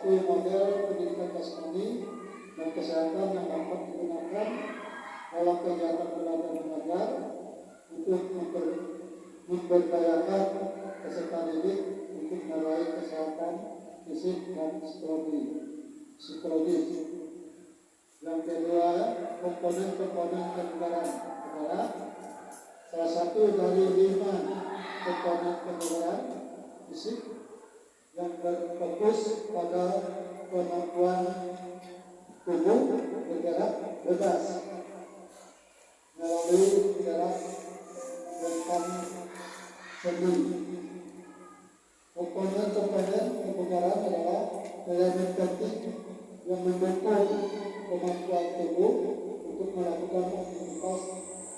satu model pendidikan jasmani dan kesehatan yang dapat digunakan dalam kegiatan belajar mengajar untuk memberdayakan peserta didik untuk meraih kesehatan fisik dan psikologis. Yang kedua, komponen-komponen kenegaraan adalah salah satu dari 5 komponen kenegaraan fisik yang berfokus pada kemampuan tubuh bergerak bebas melalui gerak dan sendi. Komponen-komponen kenegaraan adalah elemen penting yang mendukung kemampuan tubuh untuk melakukan aktivitas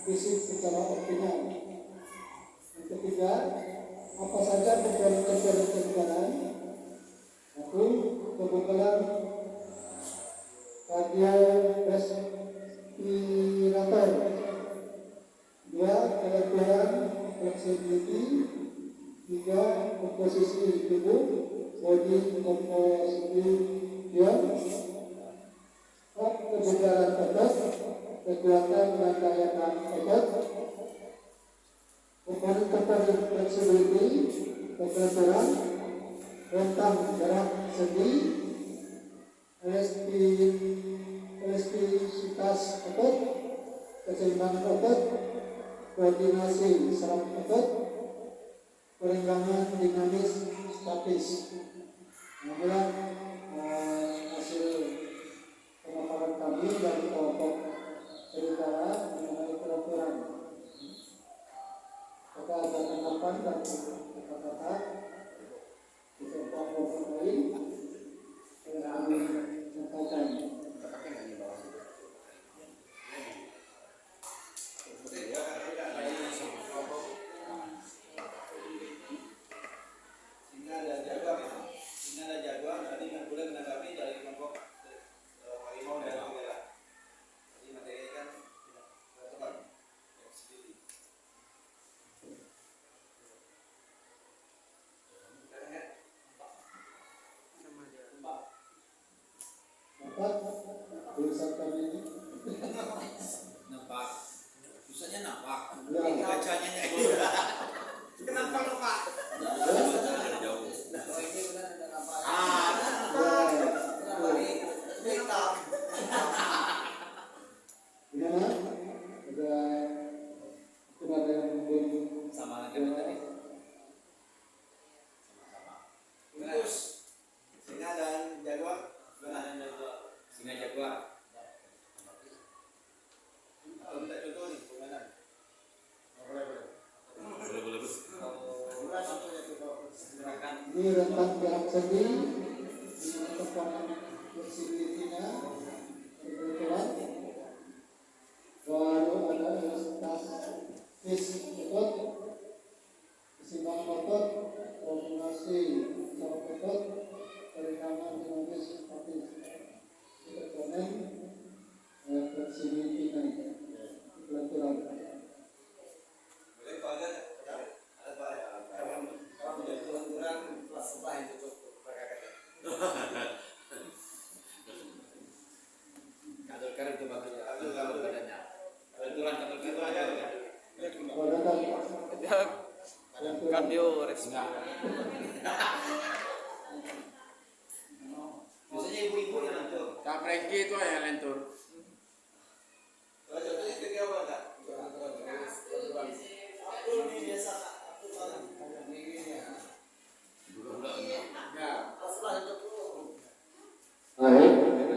fisik secara optimal. Yang ketiga, apa saja komponen-komponen kenegaraan? 1. Kebugaran kardiorespirator. 2. Kelenturan flexibility. 3. Komposisi tubuh body composition. 4. Kebugaran otot, kekuatan dan daya tahan otot. Komponen-komponen flexibility, kelenturan, rentang gerak sendi, elastisitas otot, keseimbangan otot, koordinasi saraf otot, perenggangan dinamis statis. Inilah hasil pemaparan kami dari kelompok cerita mengenai kelenturan. Kita ada tanggapan dan kata-kata di kelompok lain yang kami sampaikan. Tulisan kami ini nampak, tulisannya nampak, ya. bacanya kenapa nampak? Jauh. Gimana? Ada yang belum Sama dengan tadi. Sama-sama. Terus singa dan jaguar. Singa jaguar. Kalau minta contoh nih, permainan. Boleh. ini rentang gerak sendi, ini komponen fleksibilitasnya, kebetulan baru ada elastisitas otot, keseimbangan otot, koordinasi saraf otot, perenggangan dinamis statis. Komponen fleksibilitas kelenturan. Boleh kalau ada kalau menjadi kelenturan kelas apa yang cocok perkakakan. Kadal karet itu bagus. Kadal badannya. Kelenturan itu aja. Kardio resmi. Biasanya ibu-ibu yang lentur. Kak Franky itu yang lentur. Kalau contohnya itu apa enggak? Ini biasa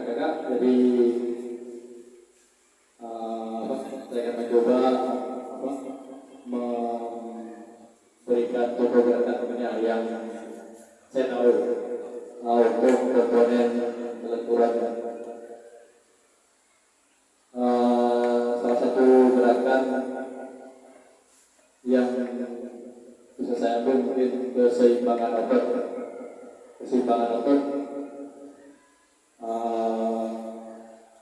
Kakak jadi saya akan mencoba memberikan contoh gerakan yang saya tahu untuk komponen kelenturan. Salah satu gerakan yang bisa saya ambil mungkin keseimbangan otot.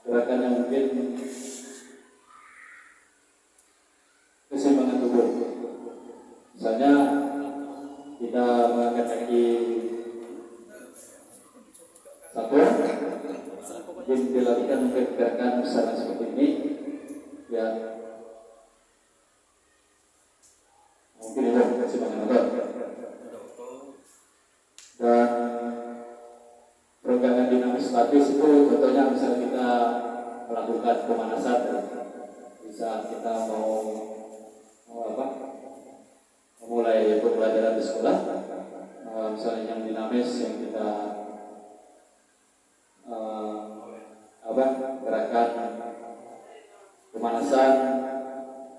Gerakan yang mungkin keseimbangan tubuh. Misalnya kita mengangkat kaki kan gerakan besar seperti ini ya mungkin itu kasih banyak dan perenggangan dinamis statis itu contohnya misalnya kita melakukan pemanasan bisa kita mau memulai pembelajaran di sekolah misalnya yang dinamis yang kita gerakan pemanasan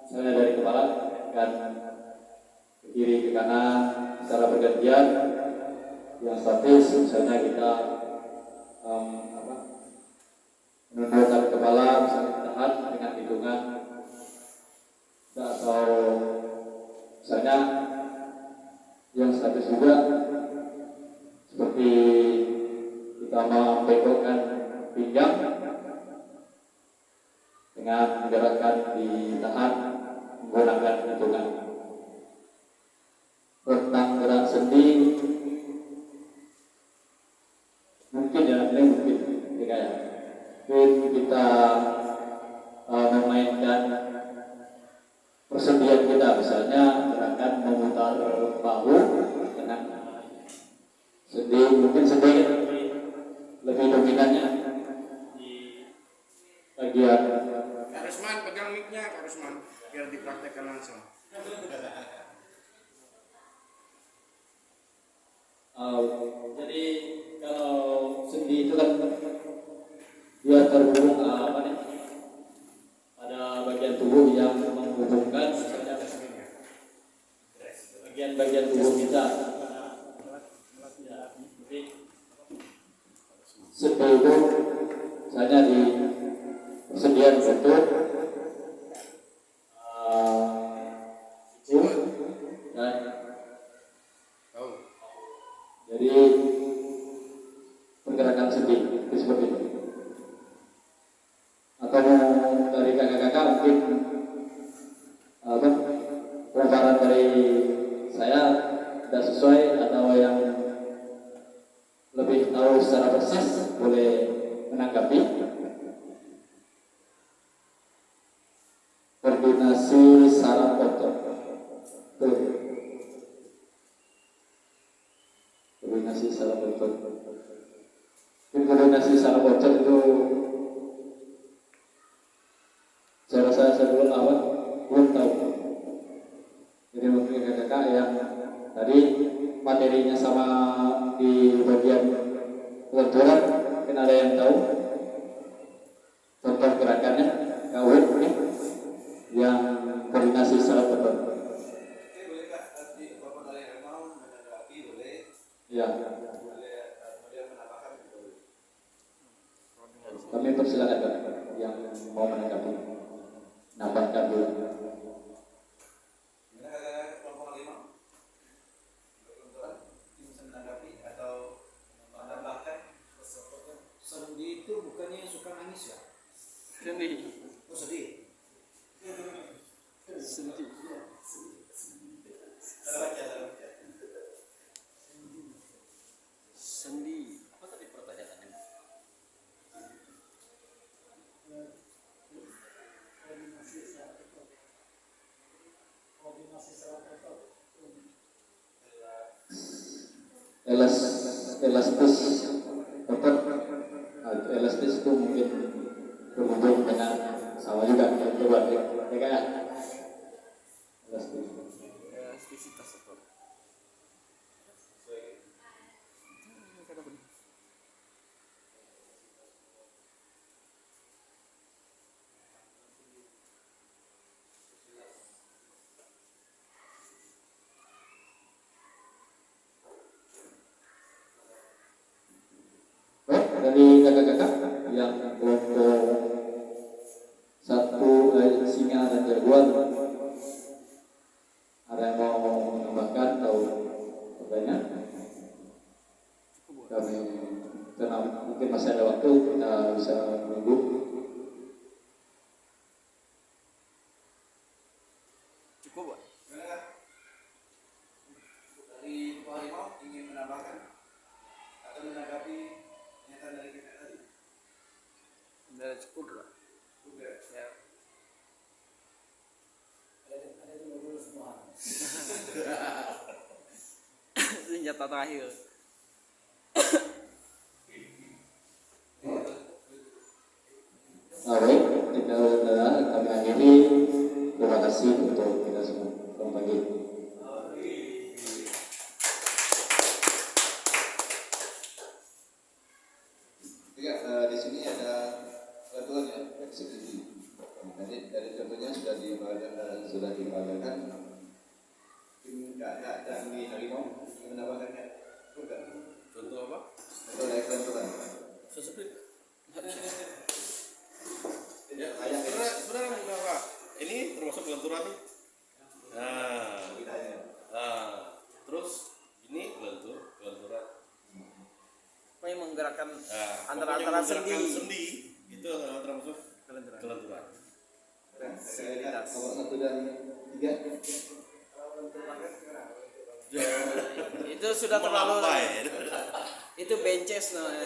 misalnya dari kepala dan ke kiri ke kanan secara bergantian. Yang statis misalnya kita menundukkan kepala misalnya tahan dengan hitungan atau misalnya yang statis juga seperti kita membengkokkan pinggang dengan gerakan ditahan menggunakan hitungan. Tentang gerak sendi mungkin kita memainkan persendian kita, misalnya gerakan memutar bahu dengan sendi, mungkin sedikit lebih dominannya di bagian. Kak Rusman, pegang mic-nya Kak Rusman biar dipraktekkan langsung. Jadi kalau sendi itu kan dia terhubung pada bagian tubuh yang menghubungkan bagian tubuh kita. Sendi itu misalnya di persendian lutut, dan jadi pergerakan sendi itu seperti itu. Atau dari kakak-kakak mungkin pemaparan dari saya tidak sesuai atau yang lebih tahu secara persis boleh menanggapi. Koordinasi saraf otot. Koordinasi saraf otot. Koordinasi saraf otot itu saya rasa saya belum tahu. Jadi mungkin kakak yang tadi materinya sama di bagian lenturan, mungkin ada yang tahu contoh gerakannya, kawin mungkin yang koordinasi saraf otot. Boleh Kak, nanti Bapak dari yang mau menanggapi boleh. Ya. Boleh kemudian menambahkan boleh. Kami persilakan Kak yang mau menanggapi, nambahkan dulu. Sendi itu bukannya suka nangis ya? Sendi. Oh sedih. Sendi. Sendi. Apa tadi pertanyaannya? Elastis otot. Elastis itu mungkin berhubung dengan sama juga coba ya elastis. Elastisitas otot. Dari kakak-kakak yang kelompok satu singa dan jaguar, ada yang mau menambahkan atau bertanya? Kami karena mungkin masih ada waktu, kita bisa menunggu. Cukup, Pak. Dari Pak Harimau ingin menambahkan atau menanggapi pernyataan dari kita tadi? cukup Pak. Ya. Senjata terakhir. Baik, kita kami akhiri. Terima kasih untuk kita semua. Selamat pagi. Juga di sini ada kebetulan ya eksekusi. Nanti dari contohnya sudah dibagikan. Tidak kami harimau mendapatkannya. Bukan. Contoh apa? Contoh dari kebetulan. Ya, sebenarnya mudah Pak. Ini termasuk kelenturan nih. Nah, terus ini kelenturan. Apa yang menggerakkan Nah, antara pokoknya sendi. menggerakkan sendi itu termasuk kelenturan. Nomor 1 dan 3. Itu sudah terlalu. Melambai. Itu benches namanya.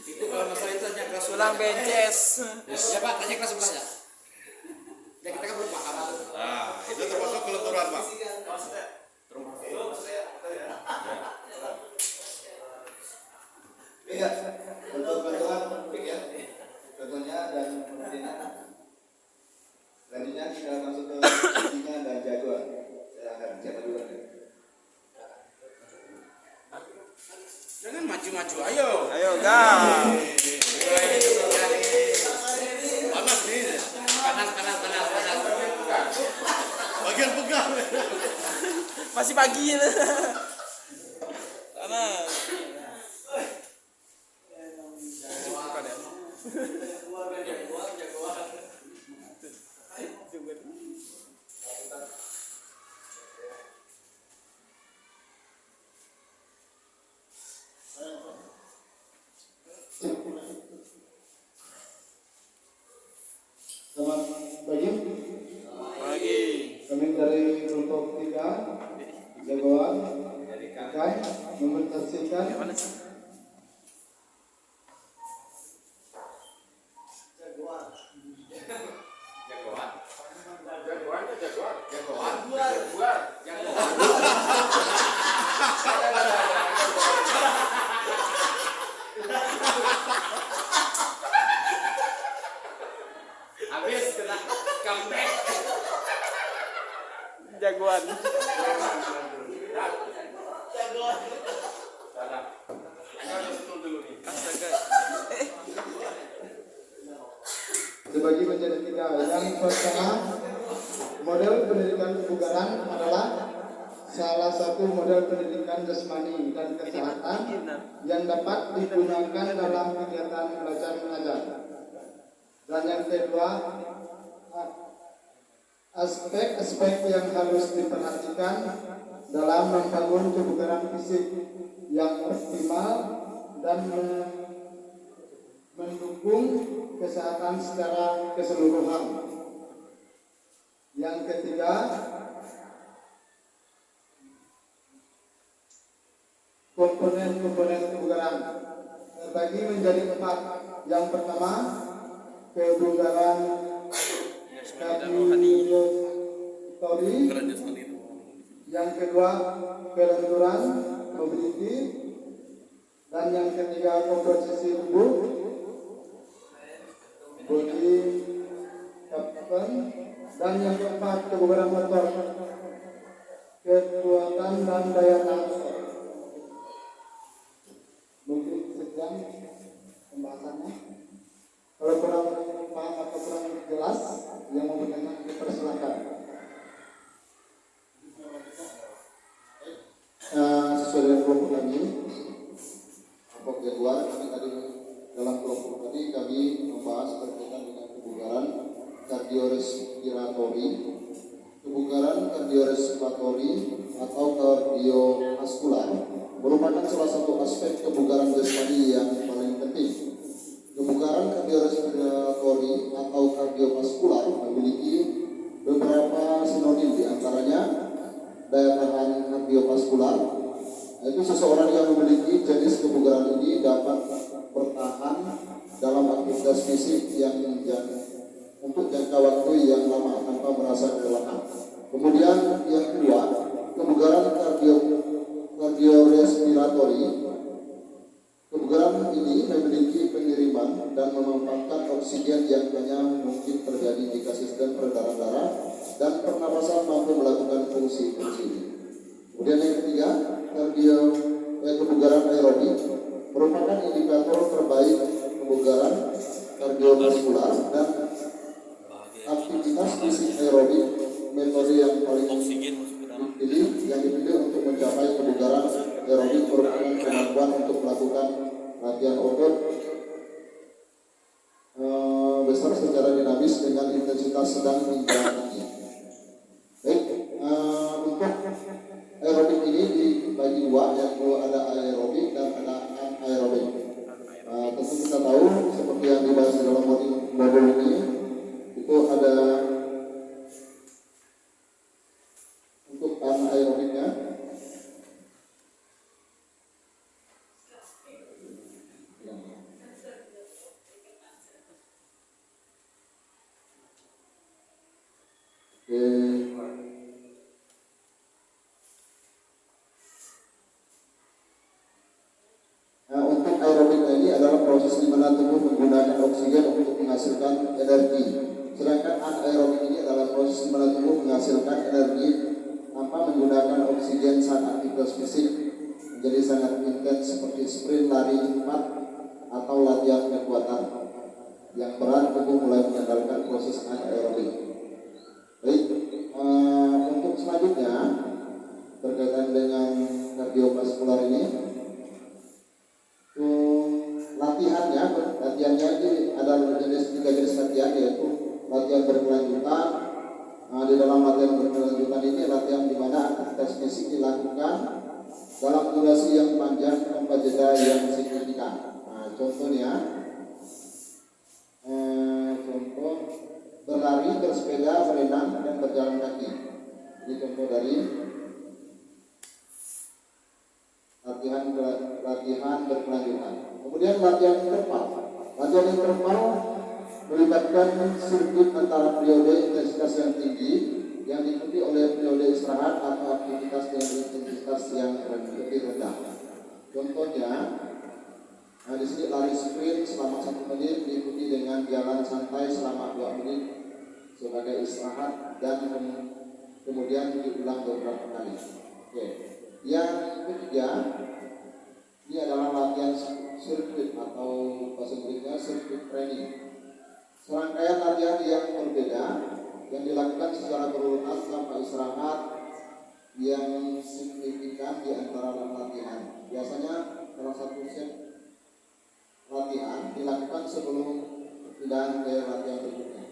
Itu kalau masalah itu hanya kelas Sulang benches. ya Pak, tanya kelas sebelahnya. Ya kita kan belum paham. Nah, itu termasuk kelenturan Pak. Iya, untuk kebetulan topik ya. Contohnya dan pengertiannya. Selanjutnya kita masuk ke singa dan jaguar. Saya akan siapa dulu? Jangan maju-maju, ayo. Ayo, gas. Panas nih. Panas. Bagian pegang. Masih pagi. Panas. Selamat pagi. Pagi. Kami dari kelompok 3 jagoan akan mempresentasikan Habis kena comeback. Jagoan. Astaga. dibagi menjadi 3. Yang pertama, model pendidikan kebugaran adalah salah satu model pendidikan jasmani dan kesehatan yang dapat digunakan dalam kegiatan belajar mengajar. Dan yang kedua, aspek-aspek yang harus diperhatikan dalam membangun kebugaran fisik yang optimal dan mendukung kesehatan secara keseluruhan. Yang ketiga, komponen-komponen kebugaran terbagi menjadi 4. Yang pertama, kebugaran kardiostomi. Yang kedua, kelenturan mobility. Dan yang ketiga, komposisi tubuh, body captain. Dan yang keempat, kebugaran motor, kekuatan dan daya tahan. Mungkin sekian pembahasannya. Kalau kurang paham atau kurang jelas, yang mau bertanya dipersilakan. Sesuai dengan kelompok kami, kelompok jagoan, kami tadi dalam kelompok tadi kami membahas berkaitan dengan kebugaran kardiorespiratori, kebugaran kardiorespiratori atau kardiovaskular merupakan salah satu aspek kebugaran jasmani yang paling penting. Kebugaran kardiorespiratori atau kardiovaskular memiliki beberapa sinonim, diantaranya daya tahan kardiovaskular, Yaitu seseorang yang memiliki jenis kebugaran ini dapat bertahan dalam aktivitas fisik yang untuk jangka waktu yang lama tanpa merasa kelelahan. Kemudian yang kedua, kebugaran kardiorespiratori. Kebugaran ini memiliki pengiriman dan memanfaatkan oksigen yang hanya mungkin terjadi jika sistem peredaran darah dan pernapasan mampu melakukan fungsi-fungsi ini. Kemudian yang ketiga, kebugaran aerobik merupakan indikator terbaik kebugaran kardiovaskular dan aktivitas fisik aerobik, metode yang paling dipilih untuk mencapai kebugaran aerobik merupakan kemampuan untuk melakukan latihan otot besar secara dinamis dengan intensitas sedang hingga tinggi. Baik, untuk aerobik ini dibagi dua, yaitu ada aerobik dan ada anaerobik. Tentu kita tahu seperti yang dibahas di dalam modul ini, itu ada untuk anaerobiknya. Untuk aerobik ini adalah proses di mana tubuh menggunakan oksigen untuk menghasilkan energi. Sedangkan anaerobik ini adalah proses di mana tubuh menghasilkan energi tanpa menggunakan oksigen saat aktivitas fisik menjadi sangat intens seperti sprint, lari cepat, atau latihan kekuatan yang berat. Tubuh mulai mengandalkan proses anaerobik. Baik, untuk selanjutnya berkaitan dengan kardiovaskular ini, latihannya ini ada tiga jenis latihan, yaitu latihan berkelanjutan. Di dalam latihan berkelanjutan ini latihan di mana aktivitas fisik dilakukan dalam durasi yang panjang tanpa jeda yang signifikan. Contohnya, contoh berlari, bersepeda, berenang, dan berjalan kaki. Ini contoh dari latihan berkelanjutan. Kemudian latihan interval. Latihan interval melibatkan sirkuit antara periode intensitas yang tinggi yang diikuti oleh periode istirahat atau aktivitas dengan intensitas yang lebih rendah. Contohnya, di sini lari sprint selama 1 menit diikuti dengan jalan santai selama 2 menit sebagai istirahat dan kemudian diulang beberapa kali. Oke. Yang ketiga, ini adalah latihan sirkuit atau bahasa Inggrisnya sirkuit training. Serangkaian latihan yang berbeda yang dilakukan secara berurutan tanpa istirahat yang signifikan di antara latihan. Biasanya salah satu set latihan dilakukan sebelum pindahan ke latihan berikutnya.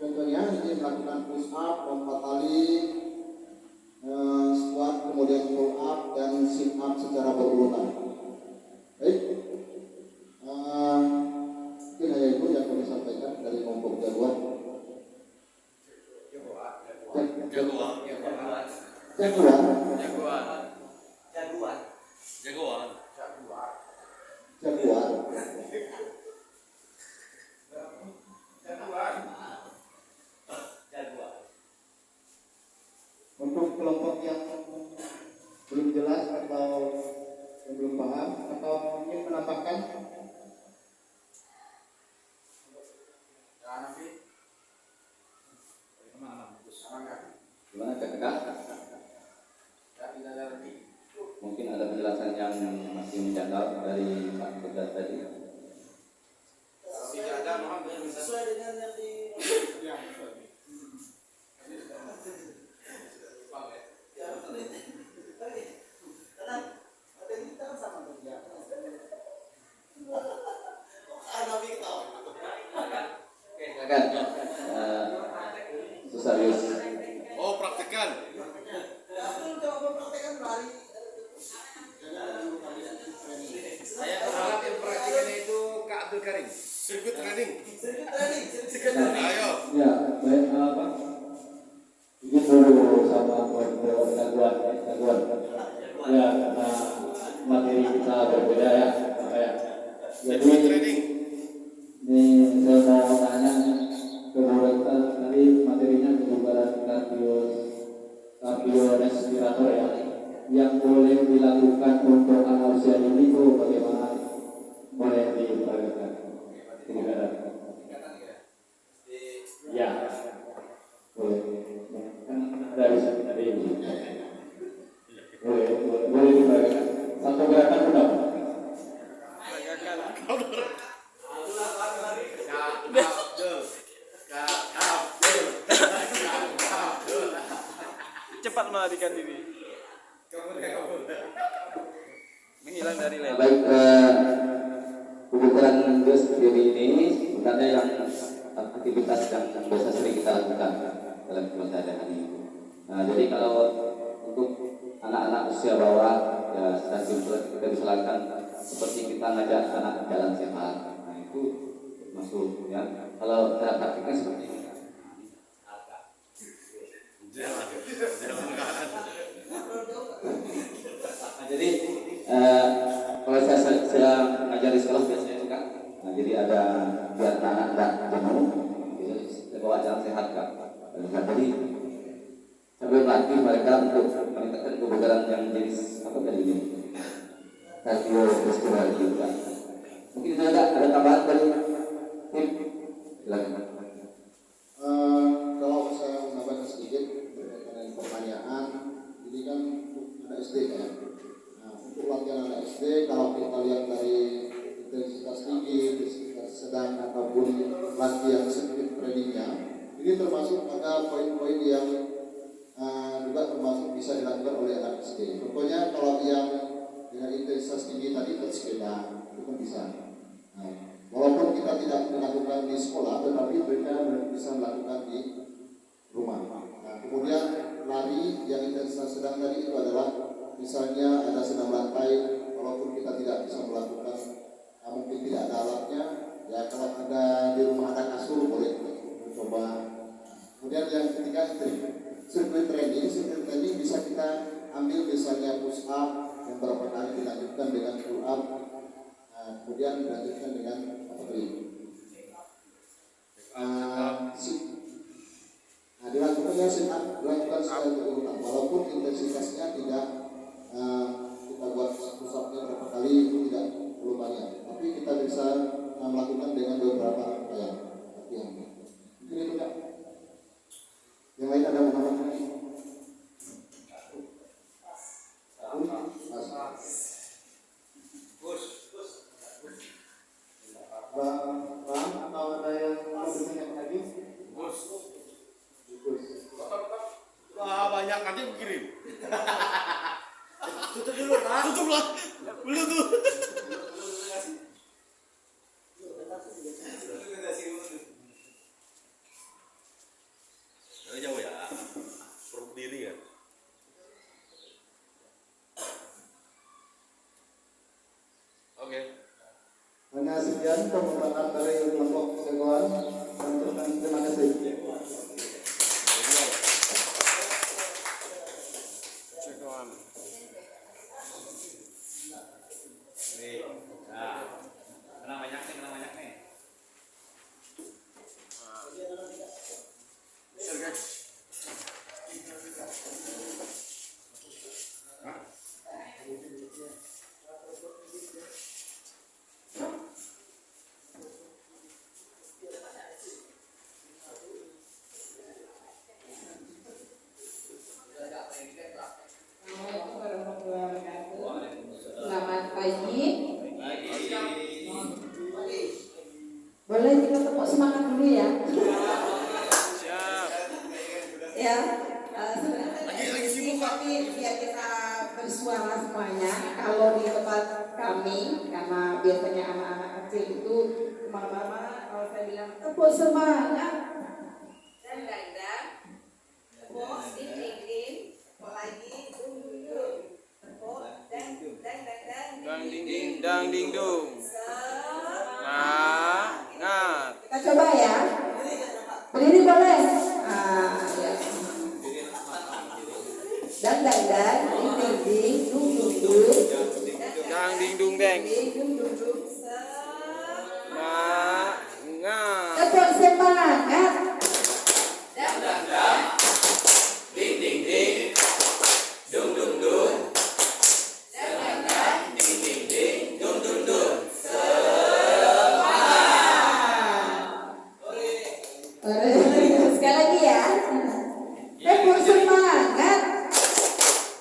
Contohnya ini melakukan push up, lompat tali, squat, kemudian pull up dan sit up secara berurutan. Baik, mungkin hanya itu yang kami sampaikan dari kelompok jagoan. Untuk kelompok yang belum jelas atau yang belum paham atau ingin menambahkan, gimana kakak? Mungkin ada penjelasan yang masih menjangkau dari Pak Ketua tadi. Tidak ada, mohon sesuai dengan yang di Susarius. Oh, praktekan. Saya berharap yang praktikannya itu Kak Abdul Karim. Sirkuit training. Nah, Ayo. ya, baik Pak. Ini dulu sama jagoan. Ya, karena materi kita berbeda ya. Kayak jadi ini saya mau tanya ke Bu Rektor, tadi materinya kebugaran kardiorespirator ya, yang boleh dilakukan untuk anak usia ini itu bagaimana? Boleh diperagakan? Kebugaran? Ya, boleh. Kan dari tadi boleh diperagakan. Satu gerakan udah. Cepat melarikan diri. Menghilang dari leher. Baik, kebugaran sendiri ini sebenarnya yang aktivitas yang biasa sering kita lakukan dalam keseharian ini. Nah, jadi kalau untuk anak-anak usia bawah ya kita bisa lakukan seperti kita ngajak anak jalan sehat. Nah, itu masuk ya. Kalau cara praktiknya seperti ini. Nah, jadi kalau saya ngajar di sekolah biasanya itu kan, nah jadi ada biar anak tidak jenuh, saya bawa jalan sehat kan. Nah, jadi sambil melatih mereka untuk meningkatkan kebugaran yang jenis apa tadi ini, kardiovaskular gitu kan. Mungkin ada tambahan dari tim, silakan. Kalau saya menambahkan sedikit berkaitan dengan pertanyaan, ini kan anak SD kan. Nah, untuk latihan anak SD, kalau kita lihat dari intensitas tinggi, intensitas sedang ataupun latihan speed trainingnya, ini termasuk ada poin-poin yang juga termasuk bisa dilakukan oleh anak SD. Contohnya kalau yang dengan intensitas tinggi tadi bersepeda, itu kan bisa. Nah, walaupun kita tidak melakukan di sekolah, tetapi mereka bisa melakukan di rumah. Nah, kemudian lari yang intensitas sedang tadi itu adalah misalnya ada senam lantai, walaupun kita tidak bisa melakukan, mungkin tidak ada alatnya, ya kalau ada di rumah ada kasur boleh mencoba. Kemudian yang ketiga sirkuit training bisa kita ambil misalnya push up yang berapa kali dilanjutkan dengan pull up. Kemudian dilanjutkan dengan apa tadi? Dilakukannya dilakukan secara berurutan, walaupun intensitasnya tidak kita buat pusatnya berapa kali itu tidak perlu banyak, tapi kita bisa melakukan dengan beberapa rangkaian latihan. Mungkin itu Kak. Yang lain ada menambahkan? Bang, atau ada yang mau bertanya lagi? Wah, banyak nanti kirim. Tutup dulu, Pak. Tutup lah. Belum tuh. Jauh ya. Perut diri kan. Oke. Hanya sekian pemutaran dari kelompok jagoan dan terima kasih. Jagoan. Nih, nah, kena banyak nih. Selamat pagi. Boleh kita tepuk semangat dulu ya. Siap. Ya. Sebenarnya tapi biar kita bersuara semuanya. Kalau di tempat kami, karena biasanya anak-anak kecil itu kemana-mana, kalau saya bilang tepuk semangat dan dandang, bos dingin, lagi tepuk dan Dang ding ding dang ding dung. Ngat. Kita coba ya. Berdiri boleh. Ya. Dan dang dang, ding ding ding, dung dung dung. Dang ding dung deng. Ding dung dung dung. Semangat. Tepuk semangat. Sekali lagi ya. Tepuk semangat.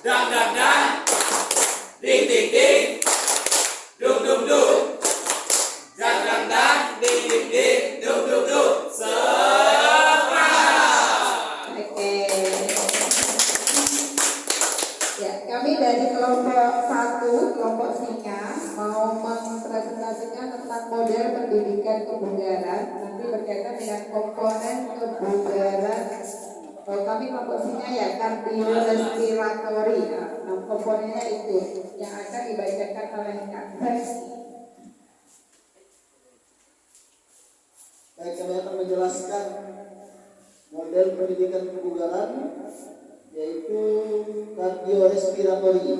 Dang dang dang, ding ding ding, dung dung dung, dang dang dang, ding ding ding, dung dung dung. Oke. Ya, kami dari kelompok 1, kelompok singa mau mempresentasikan tentang model pendidikan kebugaran. Nanti berkaitan dengan komponen kebugaran. Kalau kami kelompok singa ya kardiorespiratori. Nah, komponennya itu yang akan dibacakan oleh Kak Fes. Baik, kami akan menjelaskan model pendidikan kebugaran, yaitu kardiorespiratori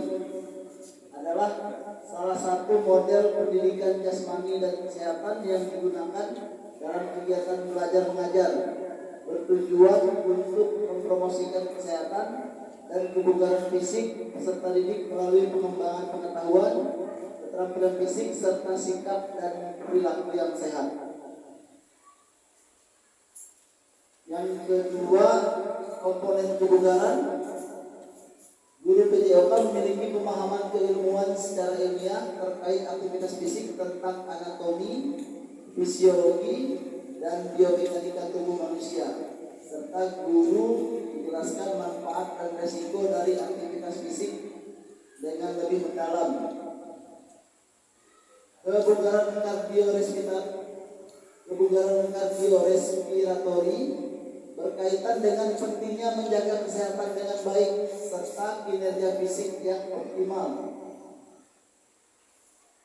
adalah salah satu model pendidikan jasmani dan kesehatan yang digunakan dalam kegiatan belajar mengajar, bertujuan untuk mempromosikan kesehatan dan kebugaran fisik peserta didik melalui pengembangan pengetahuan, keterampilan fisik serta sikap dan perilaku yang sehat. Yang kedua, komponen kebugaran. Guru PJOK memiliki pemahaman keilmuan secara ilmiah terkait aktivitas fisik tentang anatomi, fisiologi, dan biomekanika tubuh manusia, serta guru menjelaskan manfaat dan resiko dari aktivitas fisik dengan lebih mendalam. Kebugaran kardiorespiratori berkaitan dengan pentingnya menjaga kesehatan dengan baik serta kinerja fisik yang optimal.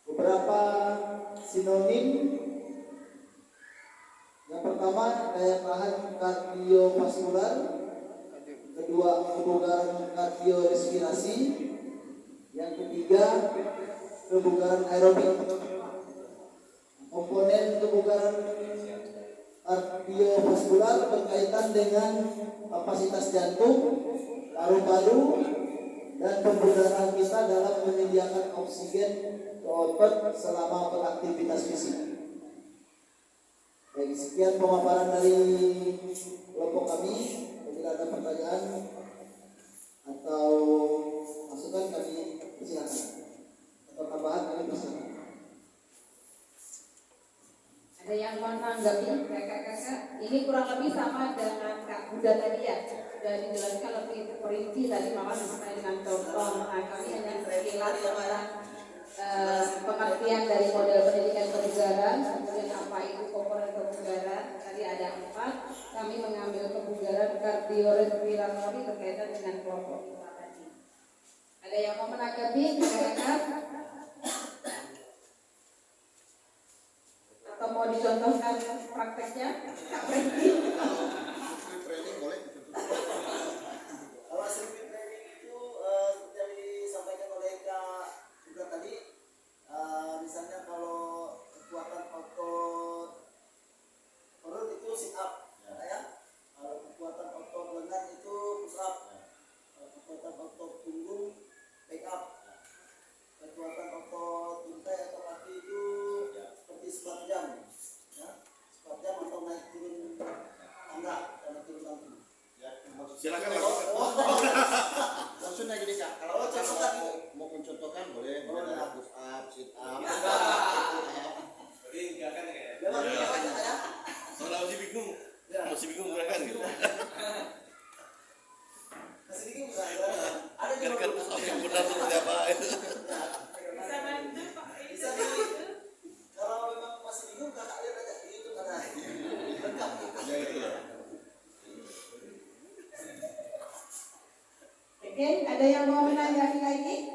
Beberapa sinonim. Yang pertama, daya tahan kardiovaskular. Kedua, kebugaran kardiorespirasi. Yang ketiga, kebugaran aerobik. Komponen kebugaran kardiovaskular berkaitan dengan kapasitas jantung, paru-paru, dan pembugaran kita dalam menyediakan oksigen ke otot selama beraktivitas fisik. Baik, sekian pemaparan dari kelompok kami. Bila ada pertanyaan atau masukan kami persilakan, atau tambahan kami persilakan. Ada yang mau menanggapi kakak-kakak? Ini kurang lebih sama dengan Kak Buda tadi ya. Sudah dijelaskan lebih perinci tadi malah sampai dengan contoh. Nah, kami hanya sekilas tentang pengertian dari model pendidikan kebugaran, kemudian apa itu komponen kebugaran. Tadi ada 4. Kami mengambil kebugaran kardiorespiratori berkaitan dengan kelompok kita tadi. Ada yang mau menanggapi kakak-kakak? Atau mau dicontohkan prakteknya? Kak Freddy? Kalau sirkuit training itu seperti yang disampaikan oleh Kak juga tadi, misalnya kalau kekuatan otot perut itu sit up, ya. Kalau kekuatan otot lengan itu push up, kalau kekuatan otot punggung back up, kekuatan otot untai atau kaki itu seperti squat jump, ya. Squat jump atau naik turun tangga, naik turun tangga. Silakan ya. Langsung aja deh Kak. Kalau mau mencontohkan boleh. Push up, sit up. Jadi enggak kan ya? Ya. Soalnya masih bingung gerakan gitu. Masih dikit enggak? Ada di Gerakan push up yang benar seperti apa itu? Bisa di. Kalau memang masih bingung Kakak lihat aja di YouTube ada. Lengkap. Ya itu lah. Oke, ada yang mau menanggapi lagi?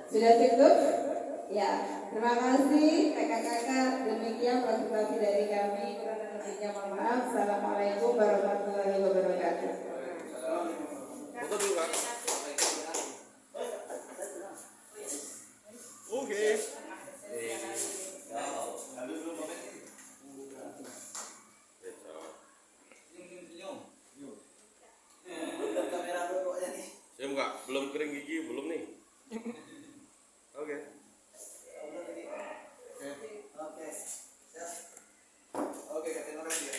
Sudah cukup? Ya, terima kasih kakak-kakak. Demikian presentasi dari kami. Kurang dan lebihnya mohon maaf. Assalamualaikum warahmatullahi wabarakatuh. Belum kering gigi, belum nih. Oke. Oke. Siap. Oke, terima kasih ya.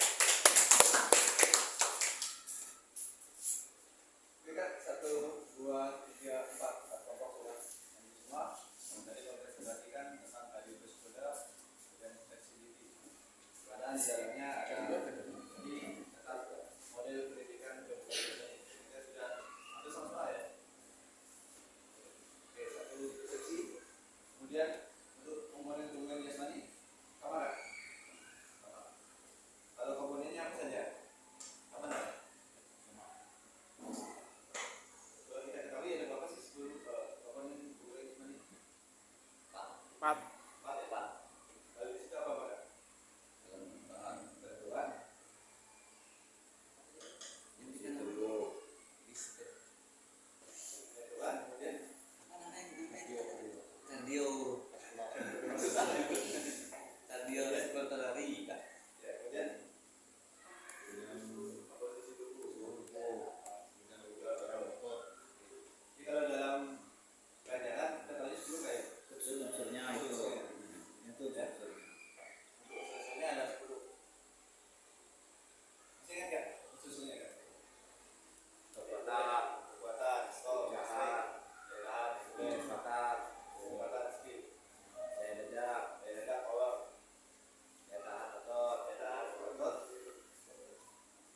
Oke Kak, 1, 2, 3, 4. Kelompok sudah semua. Tadi sudah perhatikan tentang radius kuda dan flexibility. Karena di dalamnya ada jadi tetap model pendidikan kita sudah hampir sama ya. Oke, satu seksi. Kemudian untuk komponen-komponen jasmani, kamera. Kalau komponennya apa saja? Kamera. Kalau kita ketahui ada berapa sih 10 komponen jasmani? 4. 4 ya Pak. Lalu di situ apa Pak? Bantuan. Bantuan, kemudian radio respiratory. ya kemudian komposisi tubuh. Jadi kalau dalam pelajaran kita tahu 10 kayak Unsurnya itu susunya ada 10. Masih ingat nggak susunya kan? Kekuatan, stop, jahat, kekuatan, speed, daya ledak, power, daya tahan otot,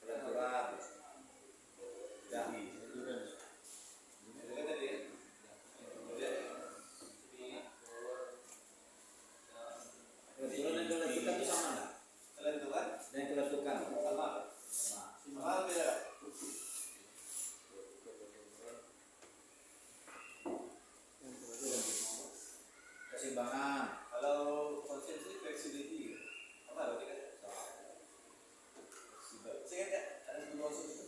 kelenturan, itu kan tadi ya. Kemudian ini, kelenturan itu sama nggak? kelenturan, Dan kelentukan sama beda. keseimbangan. Kalau konsentrasi flexibility, apa berarti kan? Saya ingat nggak ada 10 unsur itu?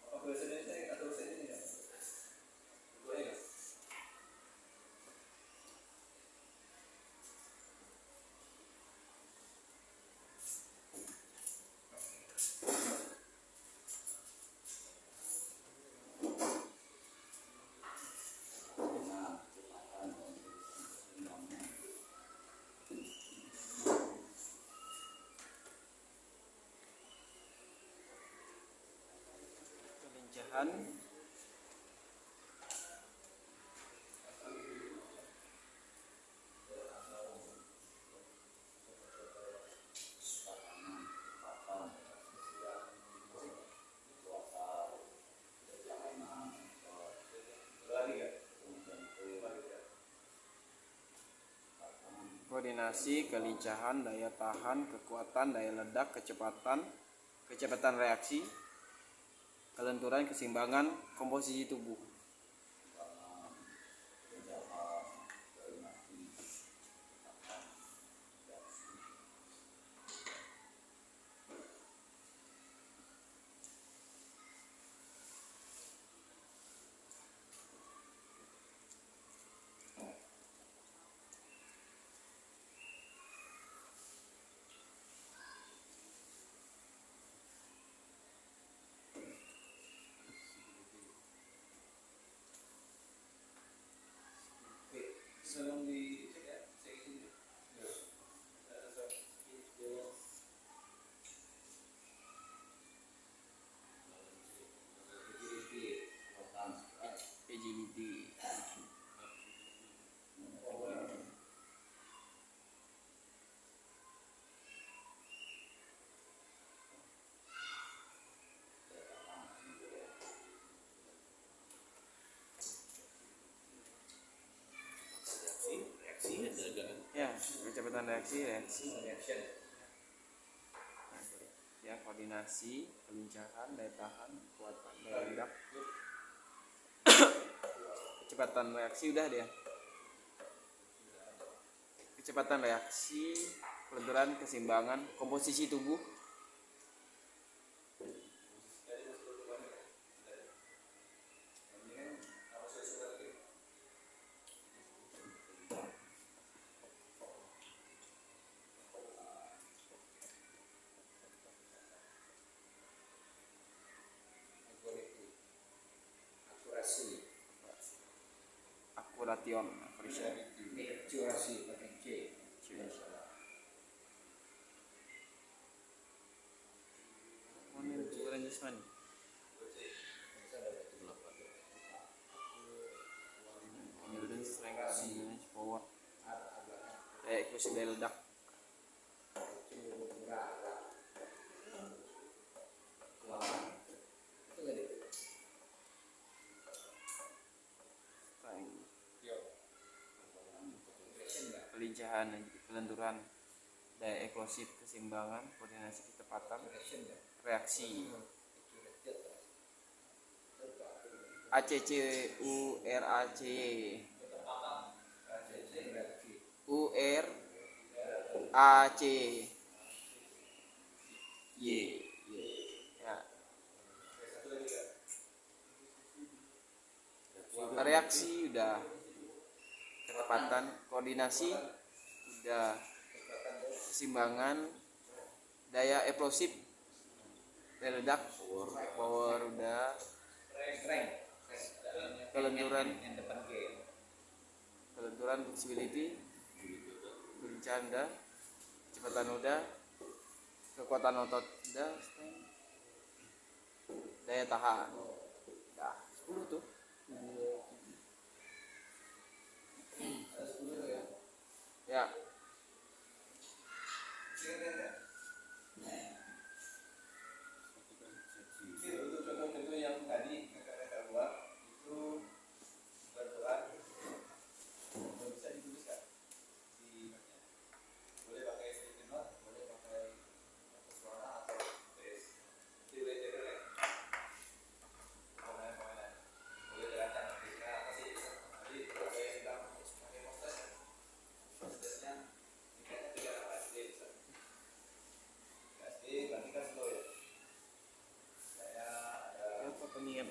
Apa bahasa Indonesia atau bahasa Indonesia? Boleh nggak? Kelincahan. Koordinasi, kelincahan, daya tahan, kekuatan, daya ledak, kecepatan reaksi, kelenturan, keseimbangan, komposisi tubuh. Sebelum di cek ya, saya izin. Agility. Ya, kecepatan reaksi. Ya, koordinasi, kelincahan, daya tahan, kekuatan, daya ledak, kecepatan reaksi udah deh. Kecepatan reaksi, kelenturan, keseimbangan, komposisi tubuh. Jadi masuk ke mana? Ini kan harus sesuai Akuration. Curasi pakai C. Ini jualan jasmani. Kemudian sering power. Kayak kursi beldak. Pelincahan, kelenturan, daya eksplosif, keseimbangan, koordinasi, kecepatan, reaksi. ACC URAC URAC Y ya. Reaksi udah, kecepatan, koordinasi udah, keseimbangan, daya eksplosif, ledak, power udah, kelenturan, flexibility, bercanda, kecepatan udah, kekuatan otot udah, daya tahan udah 10 tuh. Ya. Untuk contoh-contoh yang tadi kakak-kakak buat itu kebetulan bisa dituliskan di boleh pakai sticky note, boleh pakai kertas warna atau tulis di letter komentar boleh terangkan ketika apa sih tadi kalau yang bilang pakai postnya ini kan 3 SD bisa SD berarti kan slow ya. Pengingat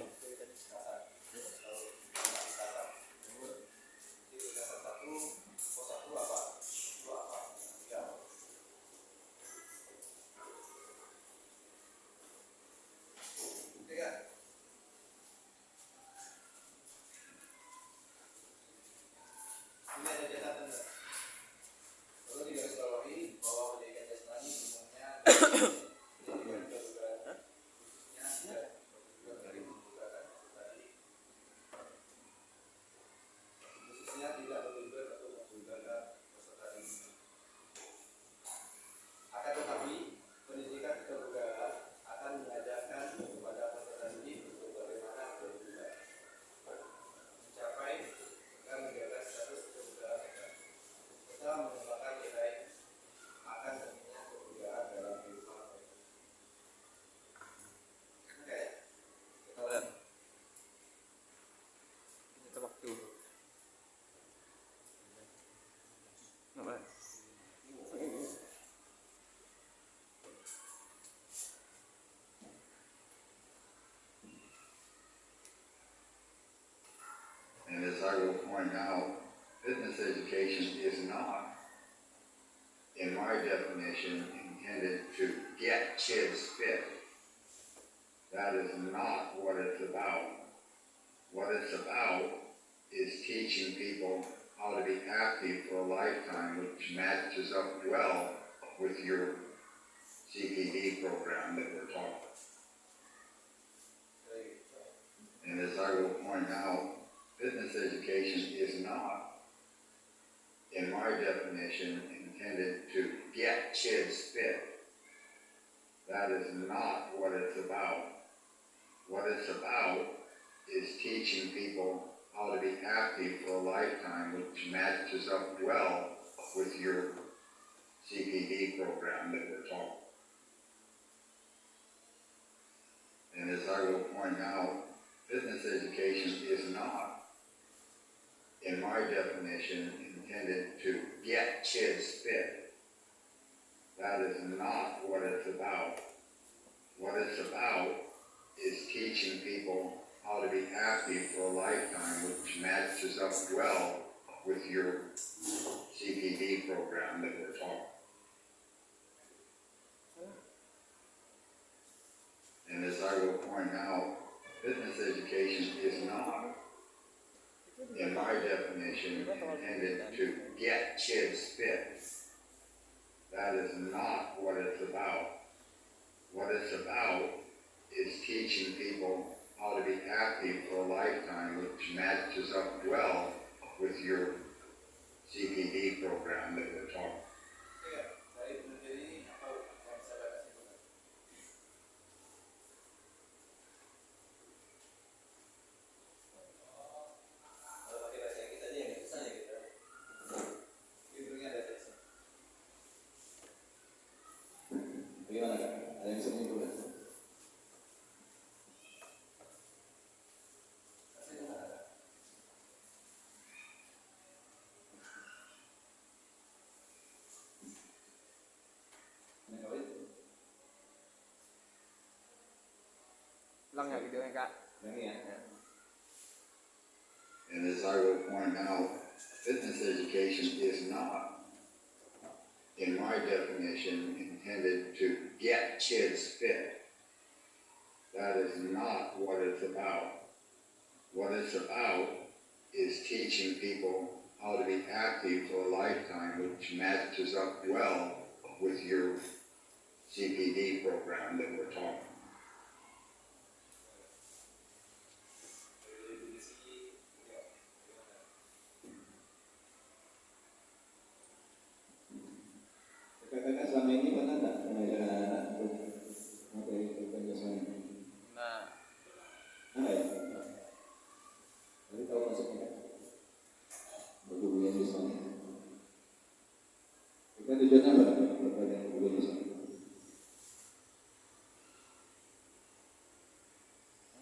And as I will point out, fitness education is not, in my definition, intended to get kids fit. That is not what it's about. What it's about is teaching people how to be active for a lifetime, which matches up well with your CPD program that we're talking. And as I will point out, fitness education is not, in my definition, intended to get kids fit. That is not what it's about. What it's about is teaching people how to be active for a lifetime, which matches up well with your CPD program that we're talking. And as I will point out, fitness education is not, in my definition, intended to get kids fit. That is not what it's about. What it's about is teaching people how to be active for a lifetime, which matches up well with your CPD program that we're talking. And as I will point out, fitness education is not, definition intended to get kids fit. That is not what it's about. What it's about is teaching people how to be active for a lifetime, which matches up well with your CPD program that we're talking. Iya, dari penelitian ini apa yang bisa baca simpulkan? Kalau pakai bahasa kita aja yang susah ya gitu. Judulnya ada teksnya. Bagaimana Kak? Ada yang bisa menyimpulkan? Ulang ya videonya kak. And as I will point out, fitness education is not, in my definition, intended to get kids fit. That is not what it's about. What it's about is teaching people how to be active for a lifetime, which matches up well with your CPD program that we're talking. Kakak selama ini pernah nggak mengajarkan anak-anak untuk materi kehidupan jasmani? Nah, Ada ya? Tapi tahu maksudnya kan? Berhubungan jasmani. Kita tujuannya apa? Berhubungan hubungan jasmani.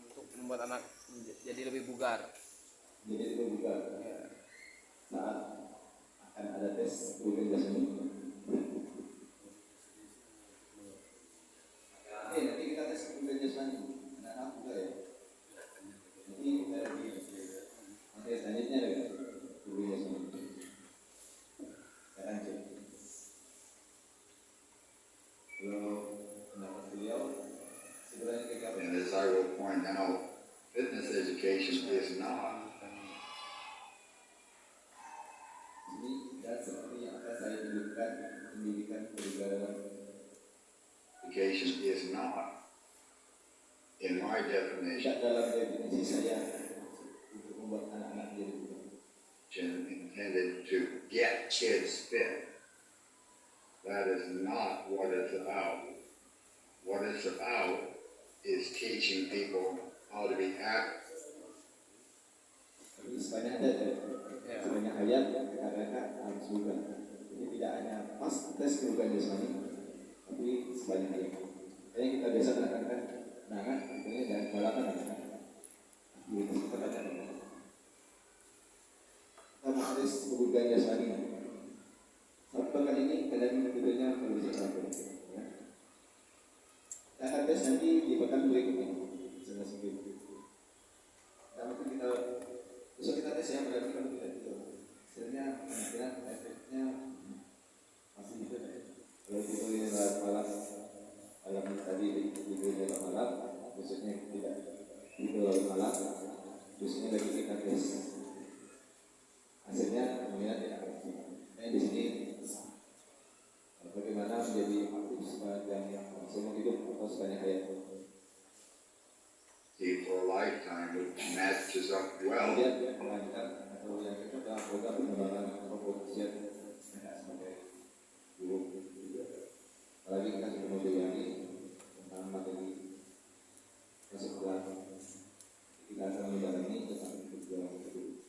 untuk membuat anak jadi lebih bugar. Jadi itu bukan saat akan ada tes hubungan jasmani. Nanti kita tes hubungan jasmani. Anak-anak juga ya. Nanti kita lagi materi selanjutnya ada hubungan jasmani. Sekarang cek. Kalau pendapat beliau sebenarnya kayak apa? And as I will point out, fitness education is not, Ini dan seperti yang akan saya tunjukkan pendidikan keluarga. education is not, in my definition, Tidak dalam definisi saya untuk membuat anak-anak jadi bukan. intended to get kids fit. That is not what it's about. What it's about is teaching people how to be active. Tapi sebanyak ada sebanyak ayat kakak-kakak harus bukan. Jadi tidak hanya pas tes kebukan jasmani, tapi sebanyak ayat. Kayaknya kita biasa menekankan anak-anak, tentunya jangan balapan anak-anak. Aktivitas kita banyak. Kita mau tes kebukan jasmani. Sabtu kali ini kalian tentunya perlu bisa melakukan. Kita akan tes nanti di pekan berikutnya. Selesai itu. Nah, mungkin kita besok kita tes ya, berarti kalau tidak itu hasilnya kemungkinan efeknya masih gitu ya. Kalau itu lewat malam tadi itu lewat malam, besoknya tidak itu lewat malam, besoknya lagi kita tes hasilnya kemungkinan tidak efektif. Di sini bagaimana menjadi aktif sepanjang seumur hidup atau sepanjang hayat. For a lifetime, which matches up well. Kemudian melanjutkan atau yang kedua adalah program pengembangan komposisi sebagai guru juga. Apalagi kita sudah memiliki tentang materi kesekolah, kita akan menjalani tentang tujuan hidup.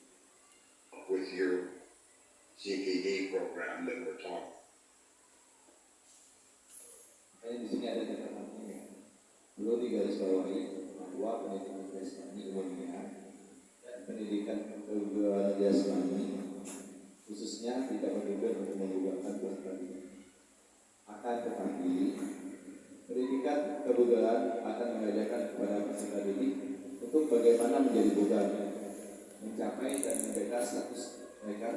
With your CPD program that we're talking. Makanya di sini ada catatannya. Perlu digarisbawahi bahwa pendidikan jasmani umumnya dan pendidikan kebugaran jasmani khususnya tidak bertujuan untuk membugarkan peserta didik. Akan tetapi pendidikan kebugaran akan mengajarkan kepada peserta didik untuk bagaimana menjadi bugar, mencapai dan menjaga status mereka,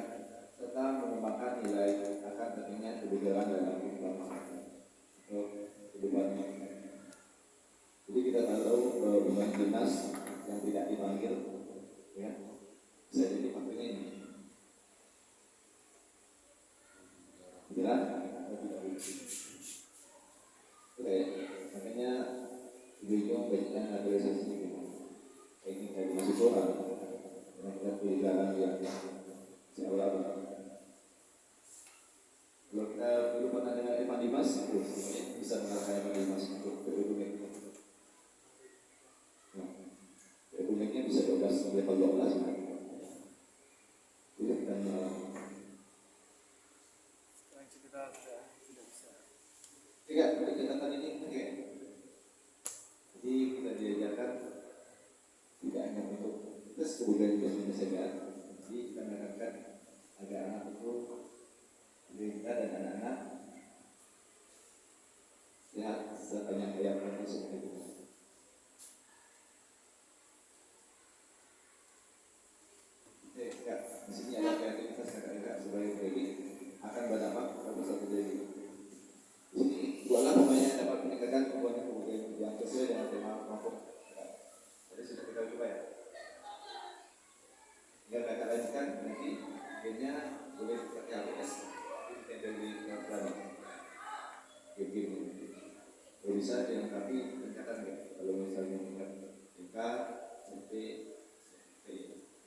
serta mengembangkan nilai akan pentingnya kebugaran dalam kehidupan masyarakat atau kehidupan mereka. Jadi kita tahu pemain timnas yang tidak dipanggil, ya, bisa jadi faktornya ini. si awal-awal. Kalau kita dulu pernah dengar Evan Dimas, itu bisa mengalahkan Evan Dimas untuk PU Republiknya bisa 12 level 12 kan? Itu kita Sekarang kita sudah tidak bisa. tidak catatan ini oke. Jadi kita diajarkan tidak hanya untuk tes kebudayaan Indonesia saja. Jadi kita menekankan agar anak itu kita dan anak-anak sehat sebanyak yang masuk itu. Di sini ada kreativitas kakak-kakak sebagai kredit akan berdampak pada satu diri. Di sini dua namanya dapat meningkatkan kemampuan yang sesuai dengan tema kelompok. Jadi sudah kita coba ya. Tinggal kakak lanjutkan nanti akhirnya boleh pakai HPS dari Australia. Game-game kalau bisa dilengkapi pencatat nggak? Kalau misalnya TK, SMP,